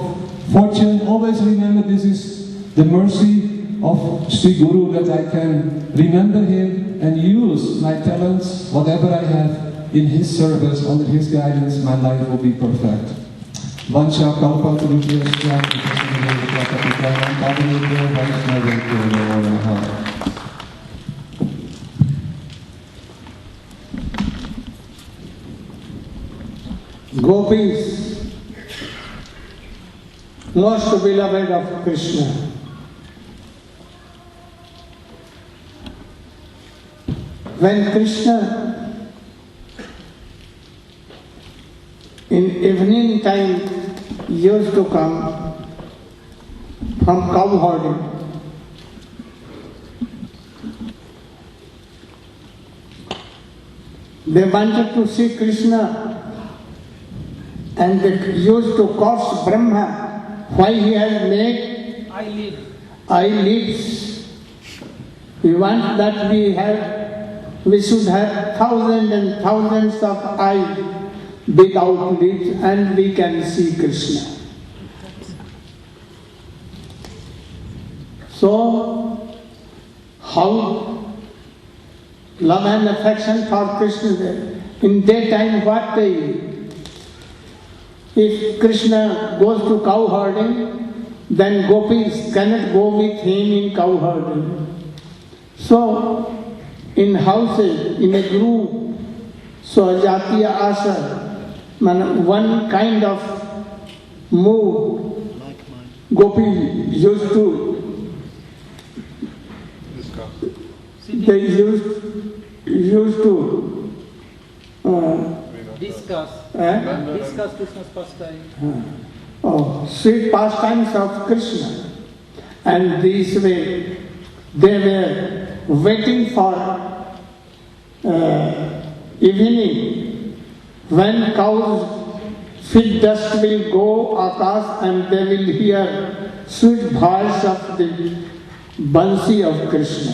fortune, always remember this is the mercy of Sri Guru, that I can remember him and use my talents, whatever I have, in his service, under his guidance, my life will be perfect. Vancha kalpa tarubhyascha kripa sindhubhyo padamebhyo vaishnavebhyo namo namaha. Gopis, most beloved of Krishna. When Krishna in evening time used to come from cow herding, they wanted to see Krishna and they used to curse Brahma why he has made eyelids. We want that we should have thousands and thousands of eyes without lids and we can see Krishna. So, how love and affection for Krishna there. In daytime what they eat? If Krishna goes to cow herding, then gopis cannot go with him in cow herding. So, in houses, in a group, so Jatiya Asa, one kind of mood, gopis used to, they used to discuss Krishna's pastime. Sweet pastimes of Krishna. And this way they were waiting for evening when cows' feet dust will go akash and they will hear sweet voice of the Bansi of Krishna.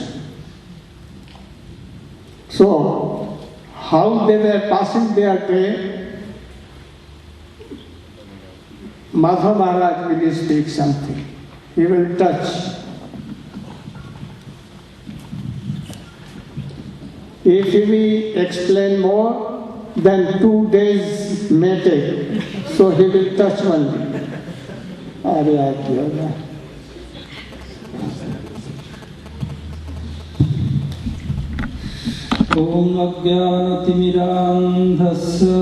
So, how they were passing their day, Madhava Maharaj will speak something. He will touch. If we explain more, then 2 days may take. So he will touch only. Om Ajnanatimidandhasya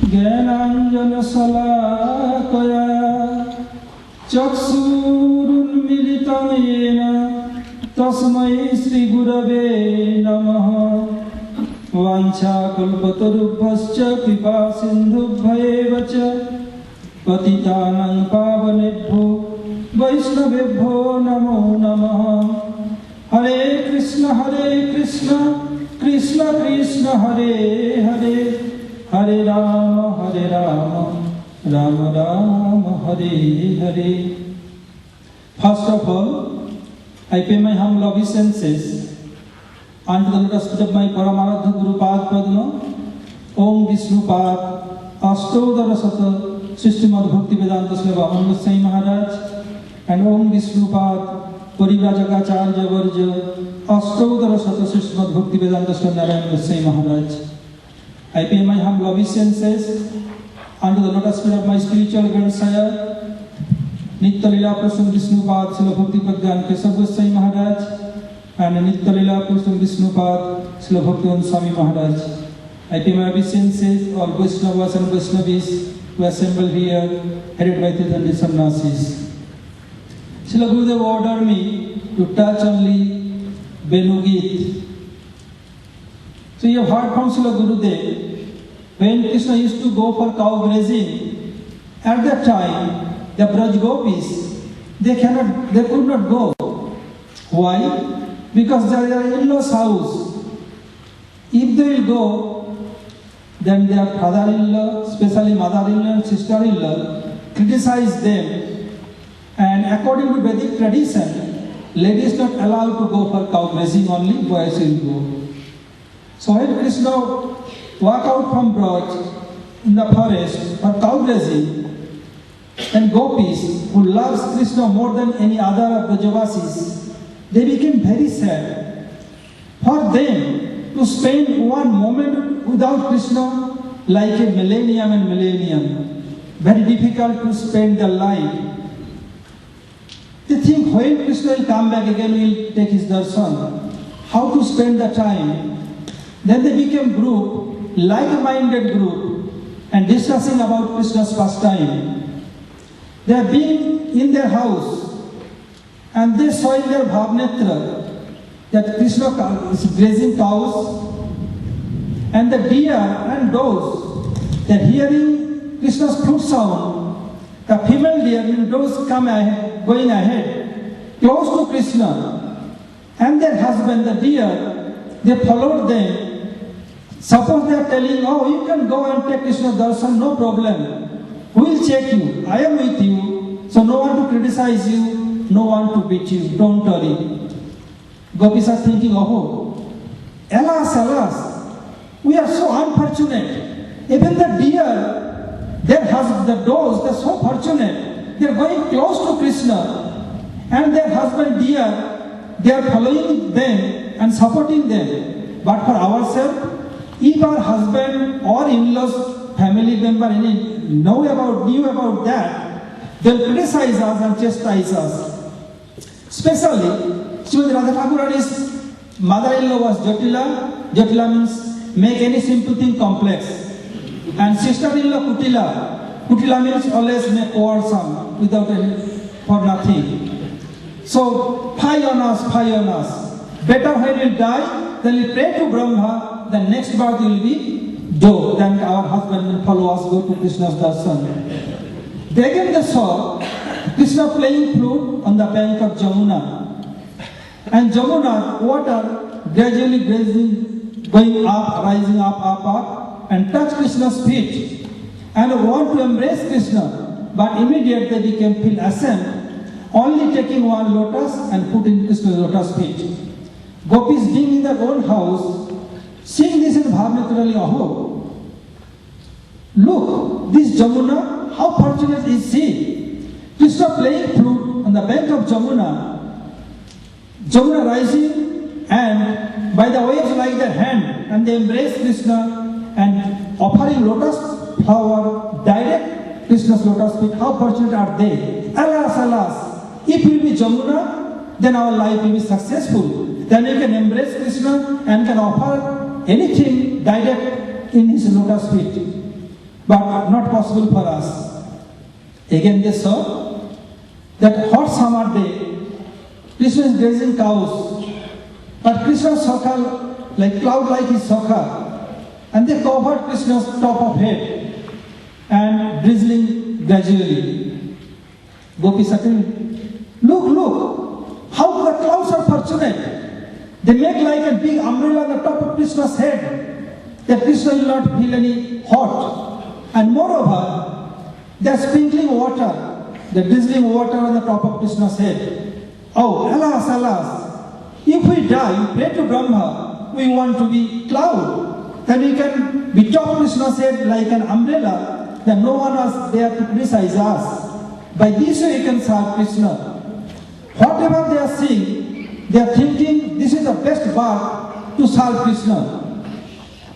Jnananjana Salakaya Chaksurunmilitam Yena Tasmai Sri Gurave Namaha Vancha Kalpatarubhascha Kripa Sindhubhyevacha Patitanang Pavanebho Vaishnavebho Namo Namaha Hare Krishna, Krishna Krishna, Hare Hare, Hare Rama, Rama Rama, Hare Hare. First of all, I pay my humble obeisances unto the lotus feet of my Paramaradha Guru Pad Padma, Om Vishnu Pad, Astodara Sata, Srimad Bhakti Vedanta Swami Goswami Maharaj, and Om Vishnu Pad, Parivrajagacharya Varja, Astodara Sata Srimad Bhakti Vedanta Swami Narayana Goswami Maharaj. I pay my humble obeisances unto the lotus feet of my spiritual grandsire, Nitya Lila Prasam Vishnu Pad, Srila Bhakti Pragyan Keshav Goswami Maharaj, and Nitya Lila Prasam Vishnu Pad, Srila Bhakti Swami Maharaj. I pay my obeisances all Vaishnavas and Vaishnavis who assemble here, headed by Tirthan Sannyasis. Srila Gurudev ordered me to touch only Venugit. So you have heard from Srila Gurudev, when Krishna used to go for cow grazing, at that time the Braj Gopis, they could not go. Why? Because they are in in-laws' house. If they will go, then their father-in-law, especially mother-in-law and sister-in-law, criticize them. And according to Vedic tradition, ladies not allowed to go for cow grazing, only boys will go. So when Krishna walked out from Braj, in the forest or cow grazing, and gopis who loves Krishna more than any other of the Javasis, they became very sad. For them to spend one moment without Krishna like a millennium and millennium, very difficult to spend their life. They think when Krishna will come back again, we will take his darshan. How to spend the time? Then they became group, like-minded group, and discussing about Krishna's pastime. They have been in their house, and they saw in their bhavnetra that Krishna is grazing cows, and the deer and does, they are hearing Krishna's flute sound. The female deer and does come ahead, going ahead, close to Krishna, and their husband, the deer, they followed them. Suppose they are telling, oh, you can go and take Krishna darshan, no problem. We will check you. I am with you. So no one to criticize you, no one to beat you. Don't worry. Gopis are thinking, oh, alas, alas, we are so unfortunate. Even the deer, the does, they are so fortunate. They are going close to Krishna. And their husband deer, they are following them and supporting them. But for ourselves, if our husband or in-laws, family member, knew about that, they'll criticize us and chastise us. Especially, Srimati Radha Thakurani's mother-in-law was Jatila. Jatila means make any simple thing complex. And sister-in-law Kutila. Kutila means always make quarrelsome without for nothing. So, fie on us. Better when we die, then we pray to Brahma. The next birth will be dough. Then our husband will follow us, go to Krishna's darshan. Again they saw Krishna playing flute on the bank of Jamuna. And Jamuna, water gradually going up, rising up, and touch Krishna's feet. And want to embrace Krishna. But immediately they became feel ashamed, only taking one lotus and put in Krishna's lotus feet. Gopis being in their own house, seeing this in Bhavnetrali, oh, look, this Jamuna, how fortunate is she? Krishna playing flute on the bank of Jamuna. Jamuna rising, and by the waves like their hand, and they embrace Krishna and offering lotus flower direct Krishna's lotus feet. How fortunate are they? Alas, alas, if we will be Jamuna, then our life will be successful. Then we can embrace Krishna and can offer anything direct in his lotus feet. But not possible for us. Again they saw that hot summer day, Krishna is grazing cows, but Krishna's sokha, like cloud like his sokha, and they covered Krishna's top of head and drizzling gradually. Gopis are telling, look, how the clouds are fortunate. They make like a big umbrella on the top of Krishna's head, that Krishna will not feel any hot. And moreover, they are sprinkling water, the drizzling water on the top of Krishna's head. Oh, alas, alas, if we die, we pray to Brahma, we want to be cloud. Then we can be top Krishna's head like an umbrella, then no one is there to criticize us. By this way we can serve Krishna. Whatever they are seeing, they are thinking this is the best path to serve Krishna.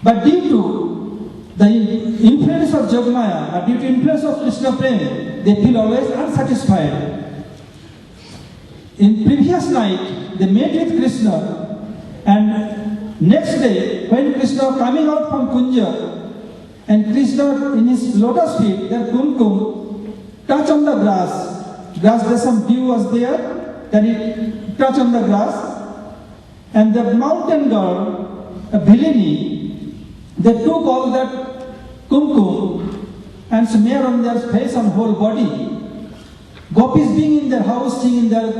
But due to the influence of Jogmaya, due to influence of Krishna Prem, they feel always unsatisfied. In previous night, they met with Krishna, and next day, when Krishna coming out from Kunja, and Krishna in his lotus feet, their kumkum, touch on the grass. There's some dew was there, then he touch on the grass, and the mountain girl, Bhilini, they took all that kumkum and smear on their face and whole body. Gopis being in their house, seeing in their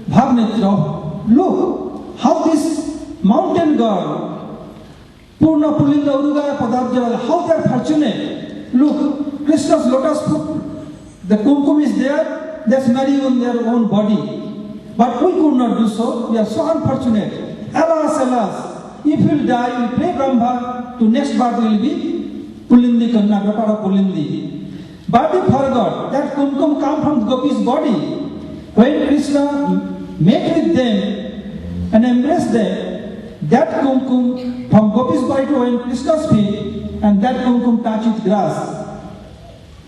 bhavnetra, look how this mountain girl, Purna Pulinga Urugaya Padabjava, how they are fortunate. Look, Krishna's lotus foot, the kumkum is there, they're smearing on their own body. But we could not do so, we are so unfortunate. Alas, alas, if we will die, we pray Brahma, to next birth will be Pulindi Pulindi Kanna, daughter of Pulindi. But they forgot that kumkum come from Gopi's body. When Krishna met with them and embraced them, that kumkum from Gopi's body to went Krishna's feet, and that kumkum touched with grass.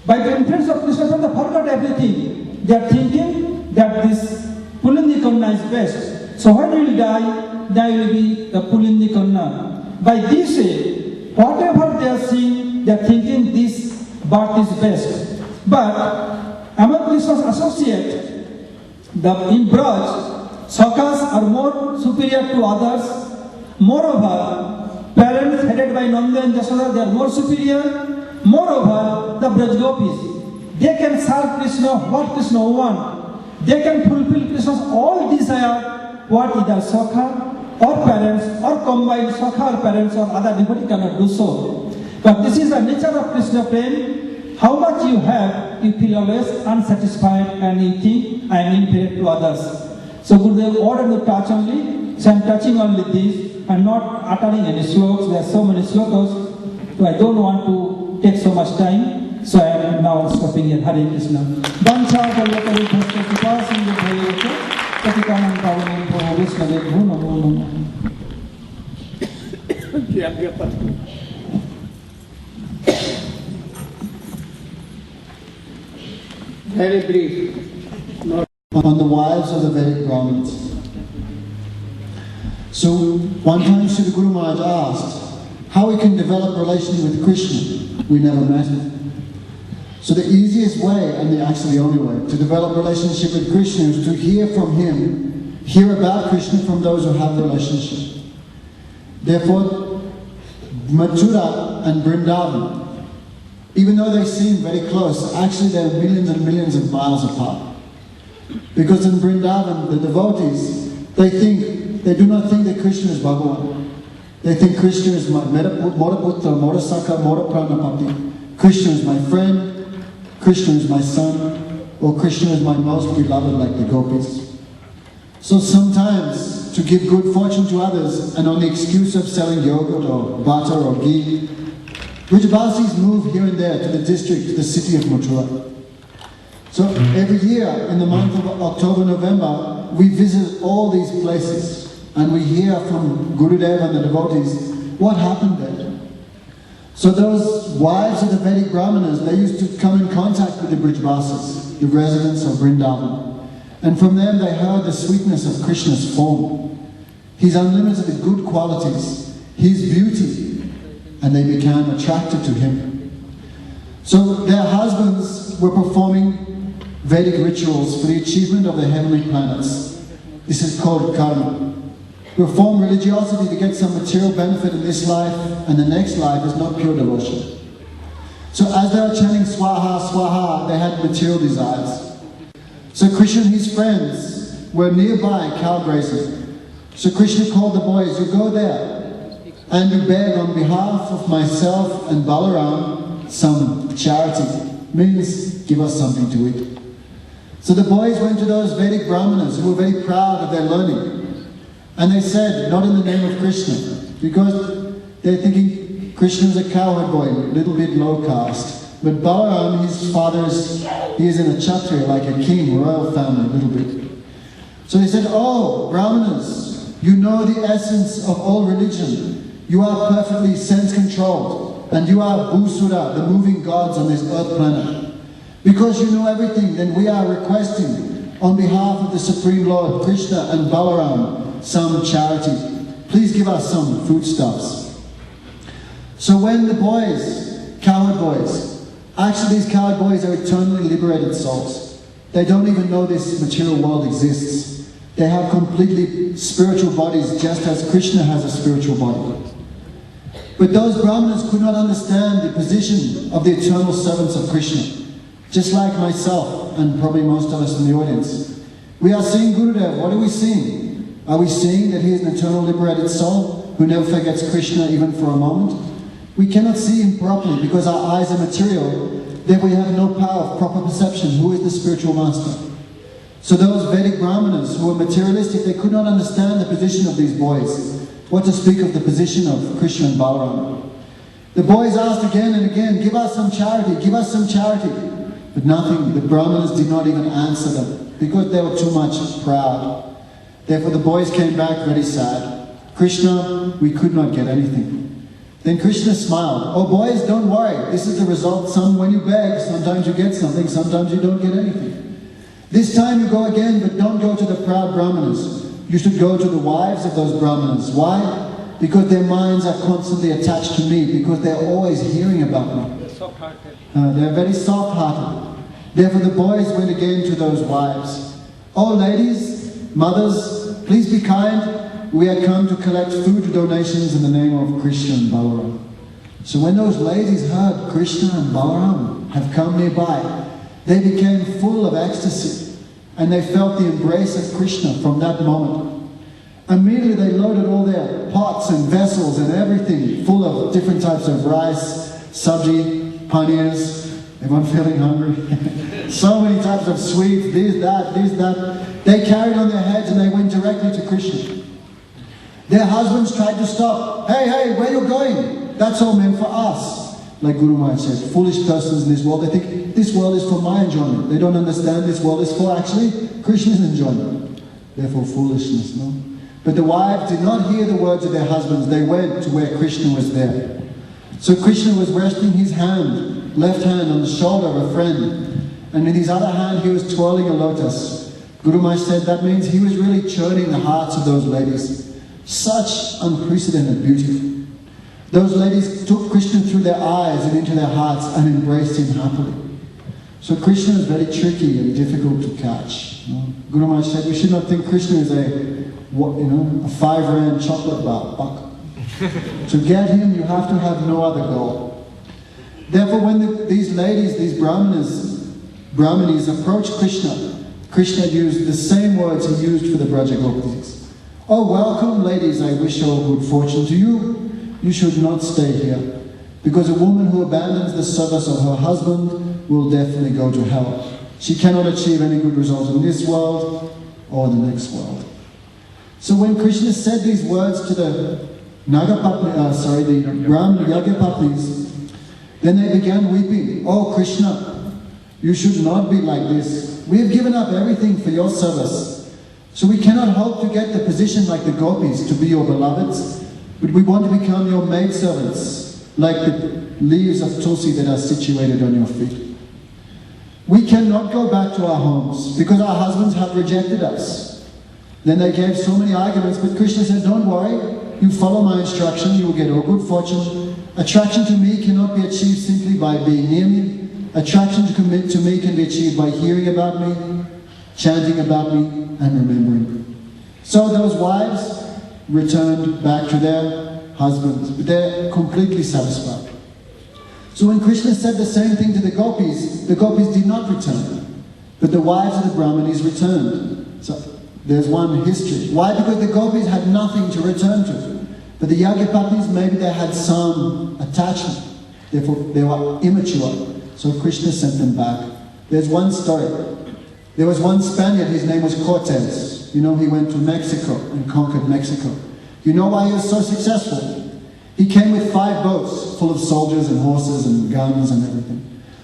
By the influence of Krishna, they forgot everything. They are thinking that this Pulindi Kanna is best. So when we will die, they will be the Pulindi Kanna. By this way, whatever they are seeing, they are thinking this birth is best. But among Krishna's associates, in Braj, Sakhas are more superior to others. Moreover, parents headed by Nanda and Jashoda, they are more superior. Moreover, the Braj Gopis, they can serve Krishna what Krishna wants. They can fulfill Krishna's all desire, what either Sakha or parents or combined Sakha or parents or other devotee cannot do so. But this is the nature of Krishna prem. How much you have, you feel always unsatisfied and you think I am inferior to others. So Gurudev ordered to touch only, so I am touching only this and not uttering any slokas. There are so many slokas, so I don't want to take so much time. So I am now stopping here. Hare Krishna. Vancha Vallakari Bhasta Kripa Sindhu Bhayavata Patitanam Pavanam Prabhu Vishnadev Namo Namo. Very brief. On the wives of the Vedic Brahmins. So one time Sri Guru Maharaj asked how we can develop relation with Krishna. We never met him. So the easiest way, and actually the only way, to develop relationship with Krishna is to hear from him, hear about Krishna from those who have the relationship. Therefore, Mathura and Vrindavan, even though they seem very close, actually they're millions and millions of miles apart. Because in Vrindavan, the devotees, they do not think that Krishna is Bhagavan. They think Krishna is my Moraputra, Morasaka, Morapranapati. Krishna is my friend, Krishna is my son, or Krishna is my most beloved, like the gopis. So sometimes, to give good fortune to others, and on the excuse of selling yogurt or butter or ghee, Vrijavasis move here and there to the district, to the city of Mathura. So every year, in the month of October, November, we visit all these places and we hear from Gurudev and the devotees what happened there. So those wives of the Vedic Brahmanas, they used to come in contact with the Vrijavasis, the residents of Vrindavan. And from them they heard the sweetness of Krishna's form, his unlimited good qualities, his beauty, and they became attracted to him. So their husbands were performing Vedic rituals for the achievement of the heavenly planets. This is called karma. Perform religiosity to get some material benefit in this life, and the next life is not pure devotion. So as they were chanting Swaha, Swaha, they had material desires. So Krishna and his friends were nearby cow grazing. So Krishna called the boys, you go there and you beg on behalf of myself and Balaram some charity. Means give us something to eat. So the boys went to those Vedic Brahmanas who were very proud of their learning. And they said, not in the name of Krishna, because they're thinking Krishna is a cowherd boy, a little bit low caste. But Balaram, his father he is in a Kshatriya, like a king, royal family, a little bit. So they said, oh, Brahmanas, you know the essence of all religion. You are perfectly sense-controlled, and you are Bhusura, the moving gods on this earth planet. Because you know everything, then we are requesting, on behalf of the Supreme Lord Krishna and Balaram, some charity. Please give us some foodstuffs. So when the boys, cowherd boys, actually these cowherd boys are eternally liberated souls. They don't even know this material world exists. They have completely spiritual bodies, just as Krishna has a spiritual body. But those Brahmanas could not understand the position of the eternal servants of Krishna. Just like myself, and probably most of us in the audience. We are seeing Gurudev. What are we seeing? Are we seeing that he is an eternal liberated soul who never forgets Krishna even for a moment? We cannot see him properly because our eyes are material. Then we have no power of proper perception. Who is the spiritual master? So those Vedic Brahmanas who were materialistic, they could not understand the position of these boys. What to speak of the position of Krishna and Balaram. The boys asked again and again, give us some charity, give us some charity. But nothing, the Brahmanas did not even answer them because they were too much proud. Therefore the boys came back very sad. Krishna, we could not get anything. Then Krishna smiled. Oh boys, don't worry. This is the result. When you beg, sometimes you get something, sometimes you don't get anything. This time you go again, but don't go to the proud Brahmanas. You should go to the wives of those Brahmanas. Why? Because their minds are constantly attached to me, because they're always hearing about me. They're soft-hearted. They're very soft-hearted. Therefore the boys went again to those wives. Oh ladies, mothers, please be kind. We have come to collect food donations in the name of Krishna and Balaram. So when those ladies heard Krishna and Balaram have come nearby, they became full of ecstasy, and they felt the embrace of Krishna from that moment. Immediately they loaded all their pots and vessels and everything full of different types of rice, sabji, panirs. Everyone feeling hungry? So many types of sweets, this, that. They carried on their heads and they went directly to Krishna. Their husbands tried to stop. Hey, where are you going? That's all meant for us. Like Guru Maharaj said, foolish persons in this world, they think this world is for my enjoyment. They don't understand this world is for actually Krishna's enjoyment. Therefore foolishness, no? But the wives did not hear the words of their husbands. They went to where Krishna was there. So Krishna was resting his hand, left hand, on the shoulder of a friend. And in his other hand he was twirling a lotus. Guru Maharaj said that means he was really churning the hearts of those ladies. Such unprecedented beauty. Those ladies took Krishna through their eyes and into their hearts and embraced him happily. So Krishna is very tricky and difficult to catch. Guru Maharaj said we should not think Krishna is a 5 rand chocolate bar buck. To get him, you have to have no other goal. Therefore, when these ladies, these Brahmanis approached Krishna, Krishna used the same words he used for the Braja Gopis. Oh, welcome, ladies, I wish all good fortune to you. You should not stay here, because a woman who abandons the service of her husband will definitely go to hell. She cannot achieve any good result in this world or the next world. So when Krishna said these words to the Brahman Yagyapatnis, then they began weeping. Oh Krishna, you should not be like this. We have given up everything for your service. So we cannot hope to get the position like the gopis, to be your beloveds, but we want to become your maidservants, like the leaves of tulsi that are situated on your feet. We cannot go back to our homes because our husbands have rejected us. Then they gave so many arguments, but Krishna said, don't worry, you follow my instruction, you will get all good fortune. Attraction to me cannot be achieved simply by being near me. Attraction to me can be achieved by hearing about me, chanting about me, and remembering. So those wives returned back to their husbands, but they're completely satisfied. So when Krishna said the same thing to the gopis did not return, but the wives of the Brahmanis returned. So there's one history. Why? Because the gopis had nothing to return to. But the Yagyapatnis, maybe they had some attachment. Therefore, they were immature. So Krishna sent them back. There's one story. There was one Spaniard, his name was Cortez. You know, he went to Mexico and conquered Mexico. You know why he was so successful? He came with 5 boats full of soldiers and horses and guns and everything.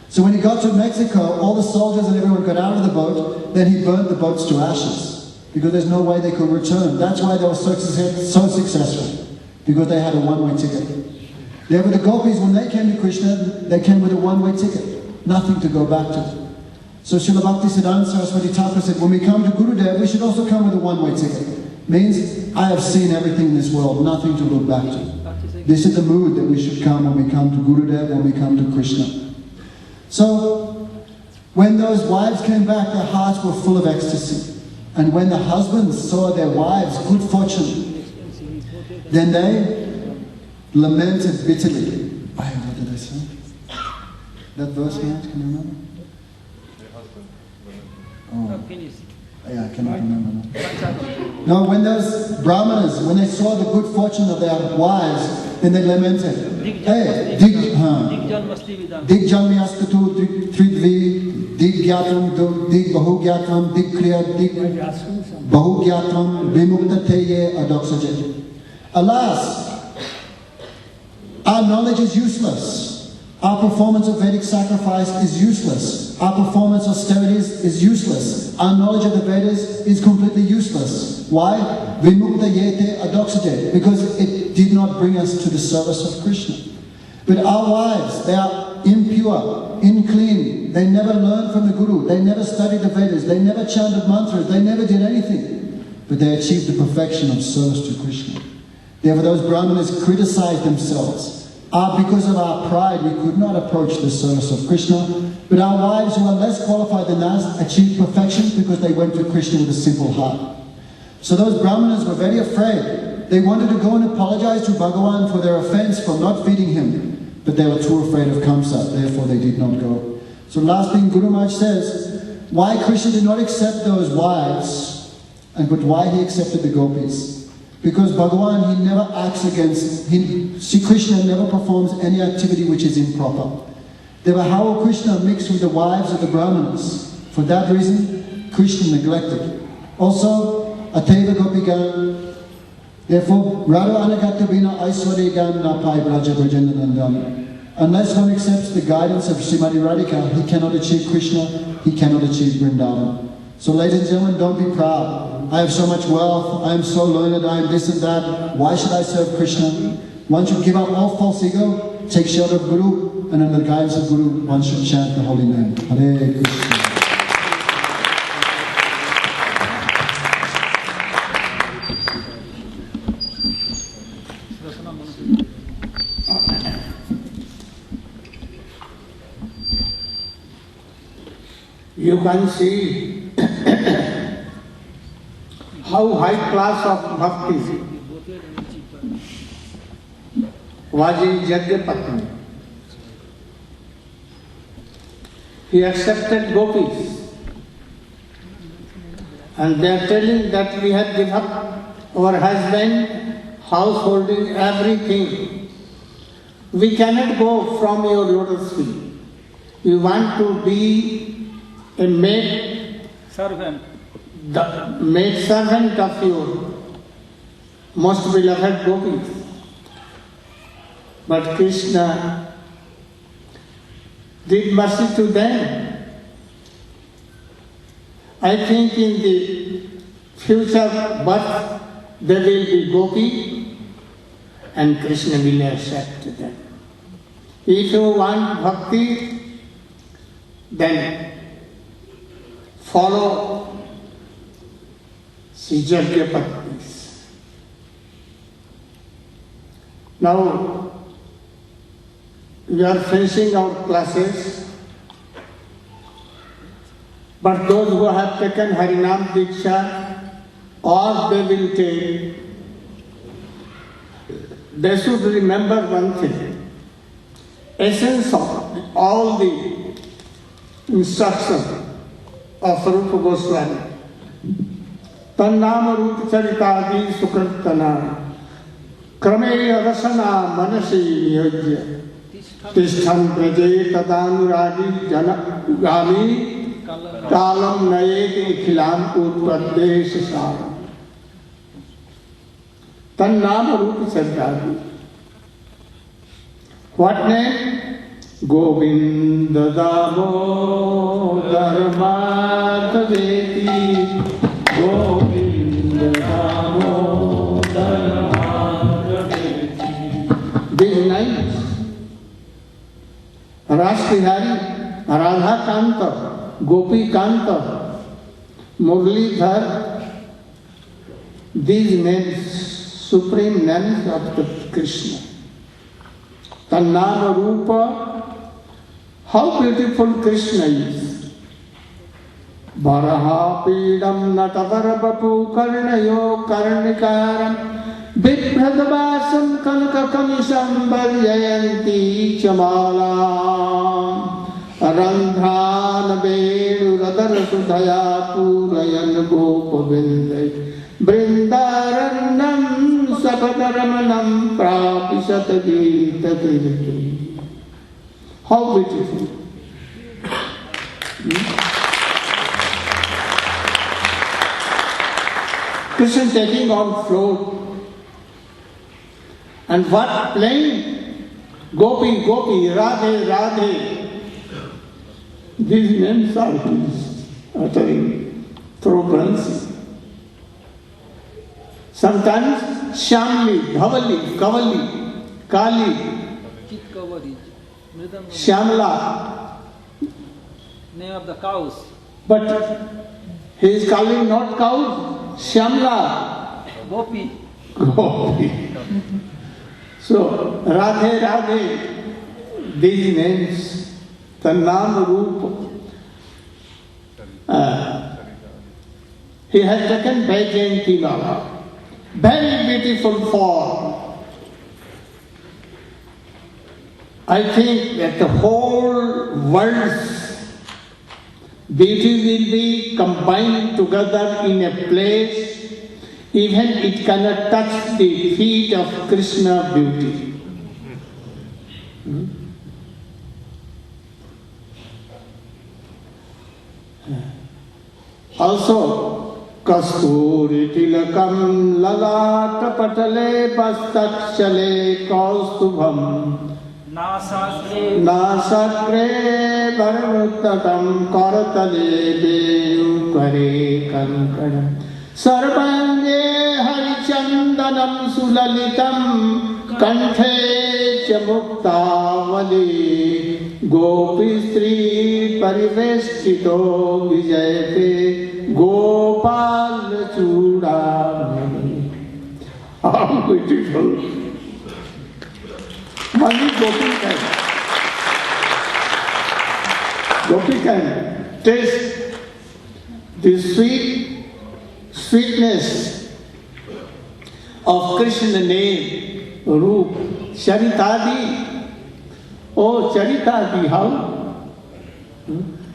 So when he got to Mexico, all the soldiers and everyone got out of the boat, then he burnt the boats to ashes, because there's no way they could return. That's why they were so successful, because they had a one-way ticket. Therefore the gopis, when they came to Krishna, they came with a one-way ticket, nothing to go back to. So Srila Bhaktisiddhanta Saraswati Thakur said, when we come to Gurudev, we should also come with a one-way ticket. Means, I have seen everything in this world, nothing to look back to. This is the mood that we should come when we come to Gurudev, when we come to Krishna. So, when those wives came back, their hearts were full of ecstasy. And when the husbands saw their wives' good fortune, then they lamented bitterly. What did I say? That verse, man, can you remember? Oh. Yeah, I cannot remember now. No, when those Brahmanas, when they saw the good fortune of their wives, then they lamented. Hey, dig janmyastatu tridvi, dig gyatam, dig bahugyatvam, dig kriya, dig bahugyatvam, vimuktateye adoksaje. Alas, Our knowledge is useless. Our performance of Vedic sacrifice is useless. Our performance of austerities is useless. Our knowledge of the Vedas is completely useless. Why? Vimukta yete adoxite. Because it did not bring us to the service of Krishna. But our wives, they are impure, unclean. They never learned from the Guru. They never studied the Vedas. They never chanted mantras. They never did anything. But they achieved the perfection of service to Krishna. Therefore, those Brahmanas criticized themselves. Because of our pride, we could not approach the service of Krishna. But our wives, who are less qualified than us, achieved perfection because they went to Krishna with a simple heart. So those Brahmanas were very afraid. They wanted to go and apologize to Bhagavan for their offense for not feeding him. But they were too afraid of Kamsa, therefore they did not go. So last thing Guru Maharaj says, why Krishna did not accept those wives, but why he accepted the gopis. Because Bhagavan, he never acts against, Sri Krishna never performs any activity which is improper. Therefore, how will Krishna mix with the wives of the Brahmanas? For that reason, Krishna neglected. Also, Ateva Gopigan, therefore, Radha Anagata Bina Aiswadegan Napai Braja Brajandanandam. Unless one accepts the guidance of Srimati Radhika, he cannot achieve Krishna, he cannot achieve Vrindavan. So ladies and gentlemen, don't be proud. I have so much wealth, I am so learned, I am this and that. Why should I serve Krishna? One should give up all false ego, take shelter of Guru, and under the guidance of Guru, one should chant the holy name. Hare Krishna. You can see how high class of bhakti was in Jagyapatni. He accepted gopis, and they are telling that we have given up our husband, householding, everything. We cannot go from your lotus feet. We want to be a maid servant, the maid servant of your most beloved gopis. But Krishna did mercy to them. I think in the future birth there will be gopi and Krishna will accept them. If you want bhakti, then follow Sri Jagyapatnis. Now, we are finishing our classes, but those who have taken Harinam Diksha, or they will take, they should remember one thing. Essence of all the instructions of Rupa Goswami. Tannama Rupa Charitadi Sukirtana Krameya Rasana Manasi Niyajya Tishtham Praje Tadanuradi Janagami Kalam Nayeti Khilam Utpadesh Saram. Tannama Rupa Charitadi. What name? Govinda Damodar Madhaveti Govinda Damodar Madhaveti. These names, Rasbihari, Radha Kanta, Gopi Kanta, Murlidhar, these names, supreme names of the Krishna. Tannama Rupa, how beautiful Krishna is. Baraha Pidam Natavarabapu Karnayo Karnikaram Bipradabasam Kanakakamisam Baryayanti Chamala Randhana Bedu Radara Sudhaya Purayan Gopavindai Brindaranam Sapataramanam Prapisata Gita Kirti. How beautiful. Krishna taking on float. And what playing? Gopi, Gopi, Radhe, Radhe. These names are his uttering through Pransi. Sometimes Shamli, Dhavali, Kavali, Kali, Shamla. Name of the cows. But he is calling not cows, Shamla. Gopi. Gopi. So, Radhe, Radhe, these names, the Nam Roop, he has taken Baijayanti Baba. Very beautiful form. I think that the whole world's beauty will be combined together in a place. Even it cannot touch the feet of Krishna beauty. Also, Kasturi tilakam lalata patale pastakshale kaustubham nasakre bharmutakam karatale deyukare kankanam Sarvange harichandanam sulalitam kanthe chamuktavali gopistri parivestito vijayate gopal chudamani. How beautiful! Only Gopi can taste the sweetness of Krishna name, Roop, Charitadi. Oh, Charitadi, how?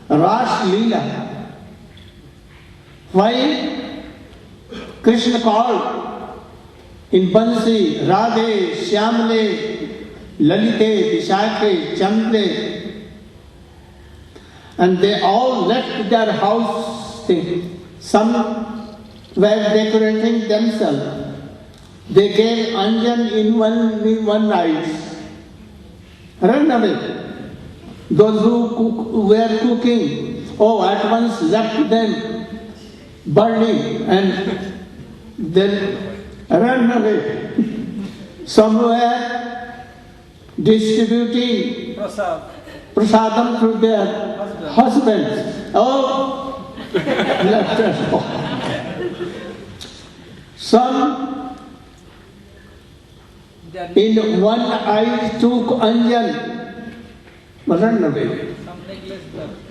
Ras Leela. Why Krishna called in Bansi, Radhe, Shyamle, Lalite, Vishakhe, Chandle, and they all left their house. Some were decorating themselves. They gave anjan in one night. Run away. Those who were cooking, at once left them burning and then run away. Some were distributing prasadam to their husbands. Left us. Some in one eye took anjan, run away.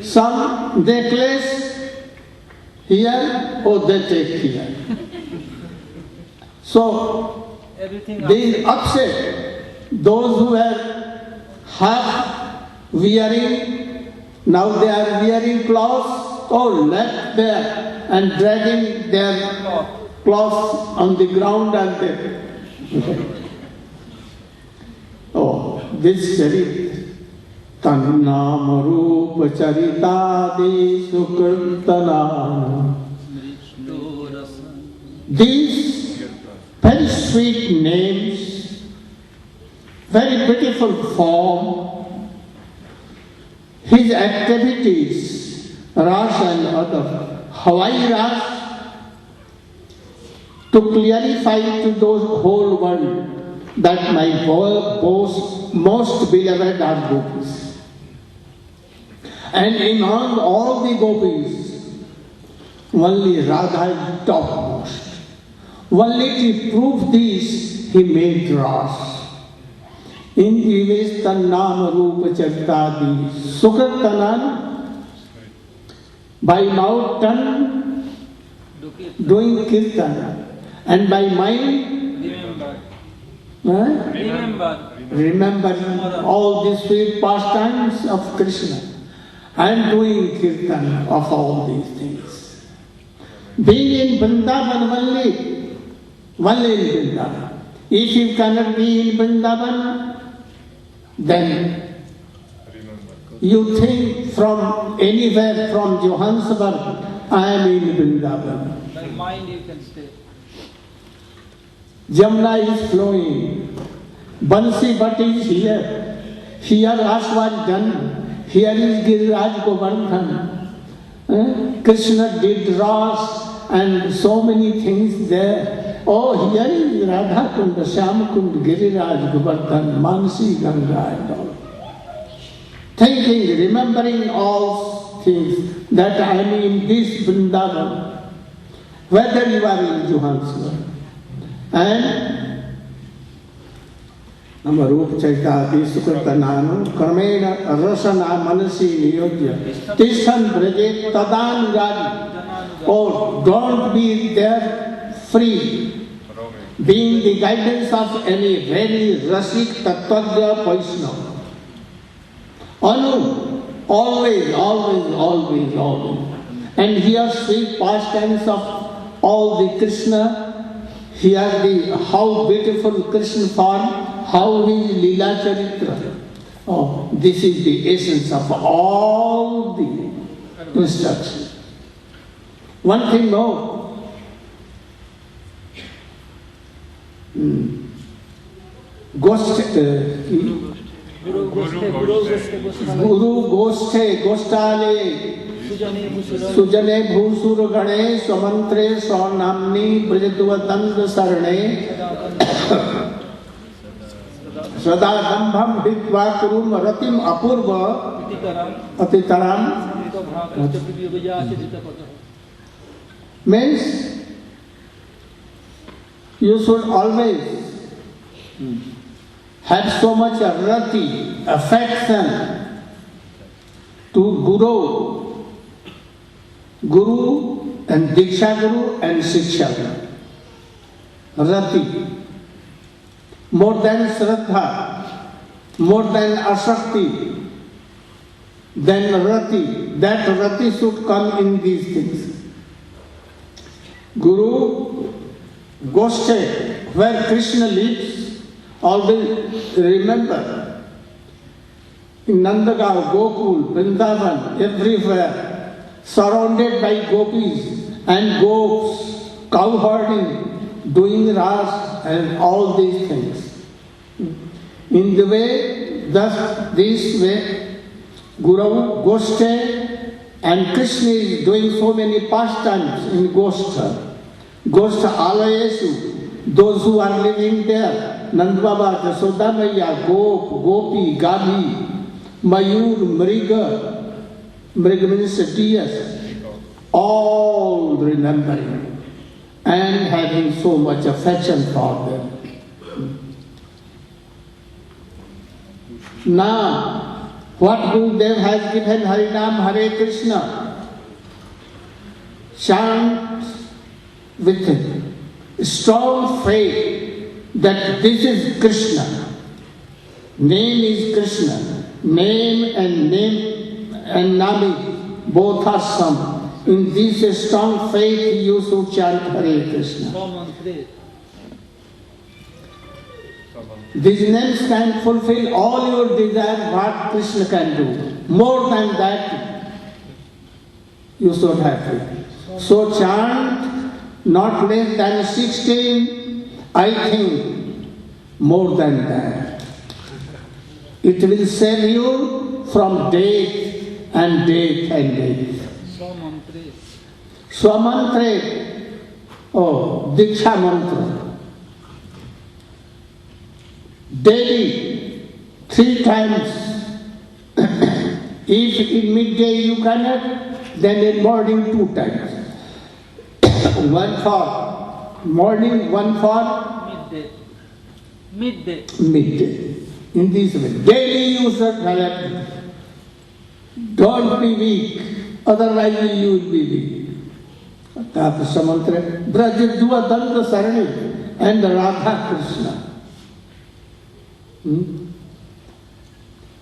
Some necklace here, they take here. So, being upset, those who were half wearing, now they are wearing clothes, left there and dragging their clothes on the ground and there. This charit, Tannam Rupa Charitadi Sukirtana. These very sweet names, very beautiful form, his activities, Ras and other, Hawaii Ras, to clarify to those whole world that my most beloved are gopis. And among all the gopis, only Radha is topmost. Only to prove this, he made Ras. In Ivestan Rupa Charitadi Sukirtanan, by mouth tongue doing kirtan, and by mind remembering all the sweet pastimes of Krishna and doing kirtan of all these things. Being in Vrindavan only in Vrindavan. If you cannot be in Vrindavan, then you think from anywhere from Johanasburg, I am in Vrindavan. By mind you can stay. Jamuna is flowing. Bansi Bhat is here. Here last was done. Here is Giriraj Govardhan. Krishna did Ras and so many things there. Oh, here is Radha Kund, Shyam Kund, Giriraj Govardhan, Mansi Ganga and all. Thinking, remembering all things that I am in this Vrindavan, whether you are in Johanasburg. And Nama Rupa Chaitati Sukritananu Karmena Rasana Manasi Niyodya Tishan Braje Tadanuradi. Oh, don't be there free, being the guidance of any very Rasik Tattva Vaishnava. Anu, always, always, always, always. And here sweet pastimes of all the Krishna. Here the how beautiful Krishna form, how his Leela Charitra. Oh, this is the essence of all the instructions. One thing more. Guru Goshthe Goshtale Sujane Bhusur Gane Swamantre Swanamni Brajadvatand Sarane Sada Dambham Hitva Kurum Ratim Apurva Atitaram means you should always have so much rati, affection to Guru and Diksha Guru and Shiksha Guru. Rati. More than Shraddha, more than Asakti, than Rati. That Rati should come in these things. Guru Goshthe, where Krishna lives, always remember. In Nandagaon, Gokul, Vrindavan, everywhere, surrounded by gopis and gops, cow herding, doing ras and all these things. In the way, this way, Guru Goshthe and Krishna is doing so many pastimes in Goshtha. Goshtha Alayesu, those who are living there, Nandbaba, Jasoda Maiya, Gop, Gopi, Gabi, Mayur, Mriga, Mriga means deers, all remembering and having so much affection for them. Now, what Gurudev has given Harinam Hare Krishna, chant with strong faith that this is Krishna. Name is Krishna. Name and Nami both are some. In this strong faith you should chant Hare Krishna. These names can fulfill all your desires what Krishna can do. More than that you should have it. So chant not less than 16, I think more than that. It will save you from death and death and death. Swamantre, oh, Diksha Mantra. Daily, 3 times. If in midday you cannot, then in morning 2 times. One for morning, one for midday. In this way. Daily you should have it. Don't be weak, otherwise you will be weak. Samantra, Brajadua Danda Sarani and Radha Krishna.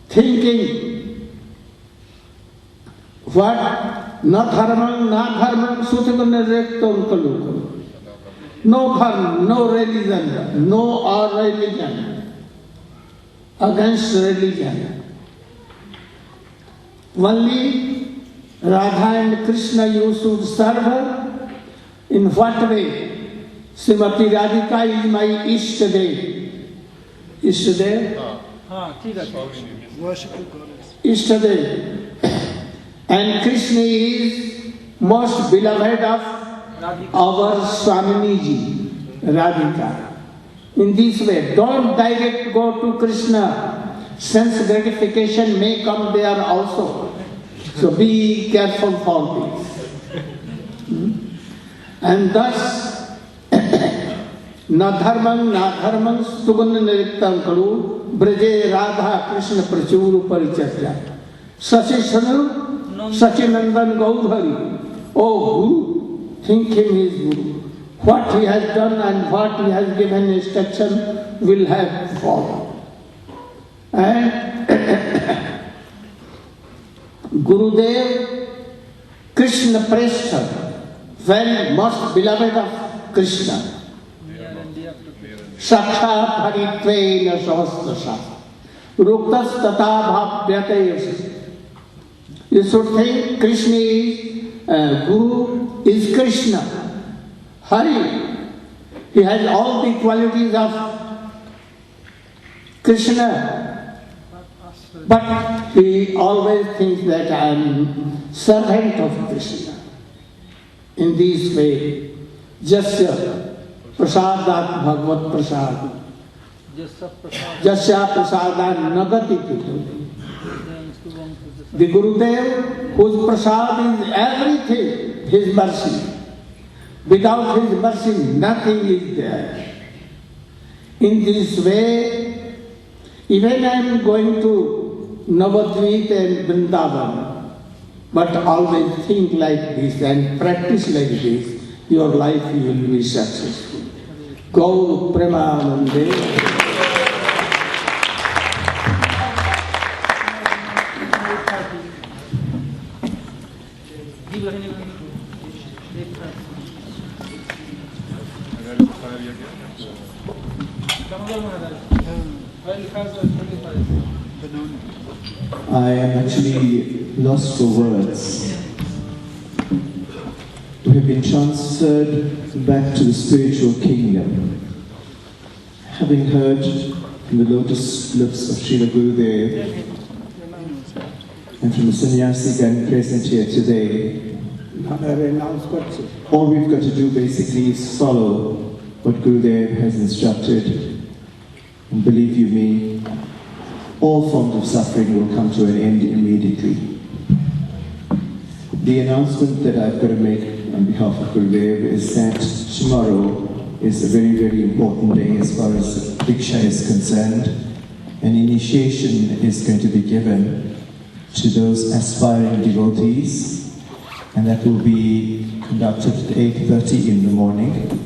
Thinking what? Na dharmam sutimanna rektam kalukam. No dharma, no religion, no our religion. Against religion. Only Radha and Krishna you should serve her. In what way? Srimati Radhika is my Ishtadev. Ishtadev? Yesterday, and Krishna is most beloved of our Swami Radhika. In this way, don't direct go to Krishna. Sense gratification may come there also. So be careful for this. And thus, na dharmang stugun niriktam kalu braje radha Krishna prachuru paricharya sachi sanu sachi nandan gaudhari. Oh Guru, think him his Guru. What he has done and what he has given instruction will have to follow. And Gurudev, Krishna Prestha, when most beloved of Krishna, Sakshat Haritveena Sahasrasa, Ruktas Tata Bhavyate. You should think Krishna is, Guru is Krishna. Hari, he has all the qualities of Krishna, but he always thinks that I am servant of Krishna. In this way, Jasya Prasadat Bhagavad Prasad, Jasya Prasadan Nagati Pito. The Gurudev, whose prasad is everything, his mercy. Without his mercy, nothing is there. In this way, even I am going to Navadvip and Vrindavan, but always think like this and practice like this, your life will be successful. Gaur Premanande. I am actually lost for words. We have been transferred back to the spiritual kingdom. Having heard from the lotus lips of Srila Gurudev and from the sannyasi gang present here today, all we've got to do basically is follow what Gurudev has instructed. And believe you me, all forms of suffering will come to an end immediately. The announcement that I've got to make on behalf of Gurudev is that tomorrow is a very, very important day as far as Diksha is concerned. An initiation is going to be given to those aspiring devotees, and that will be conducted at 8:30 in the morning.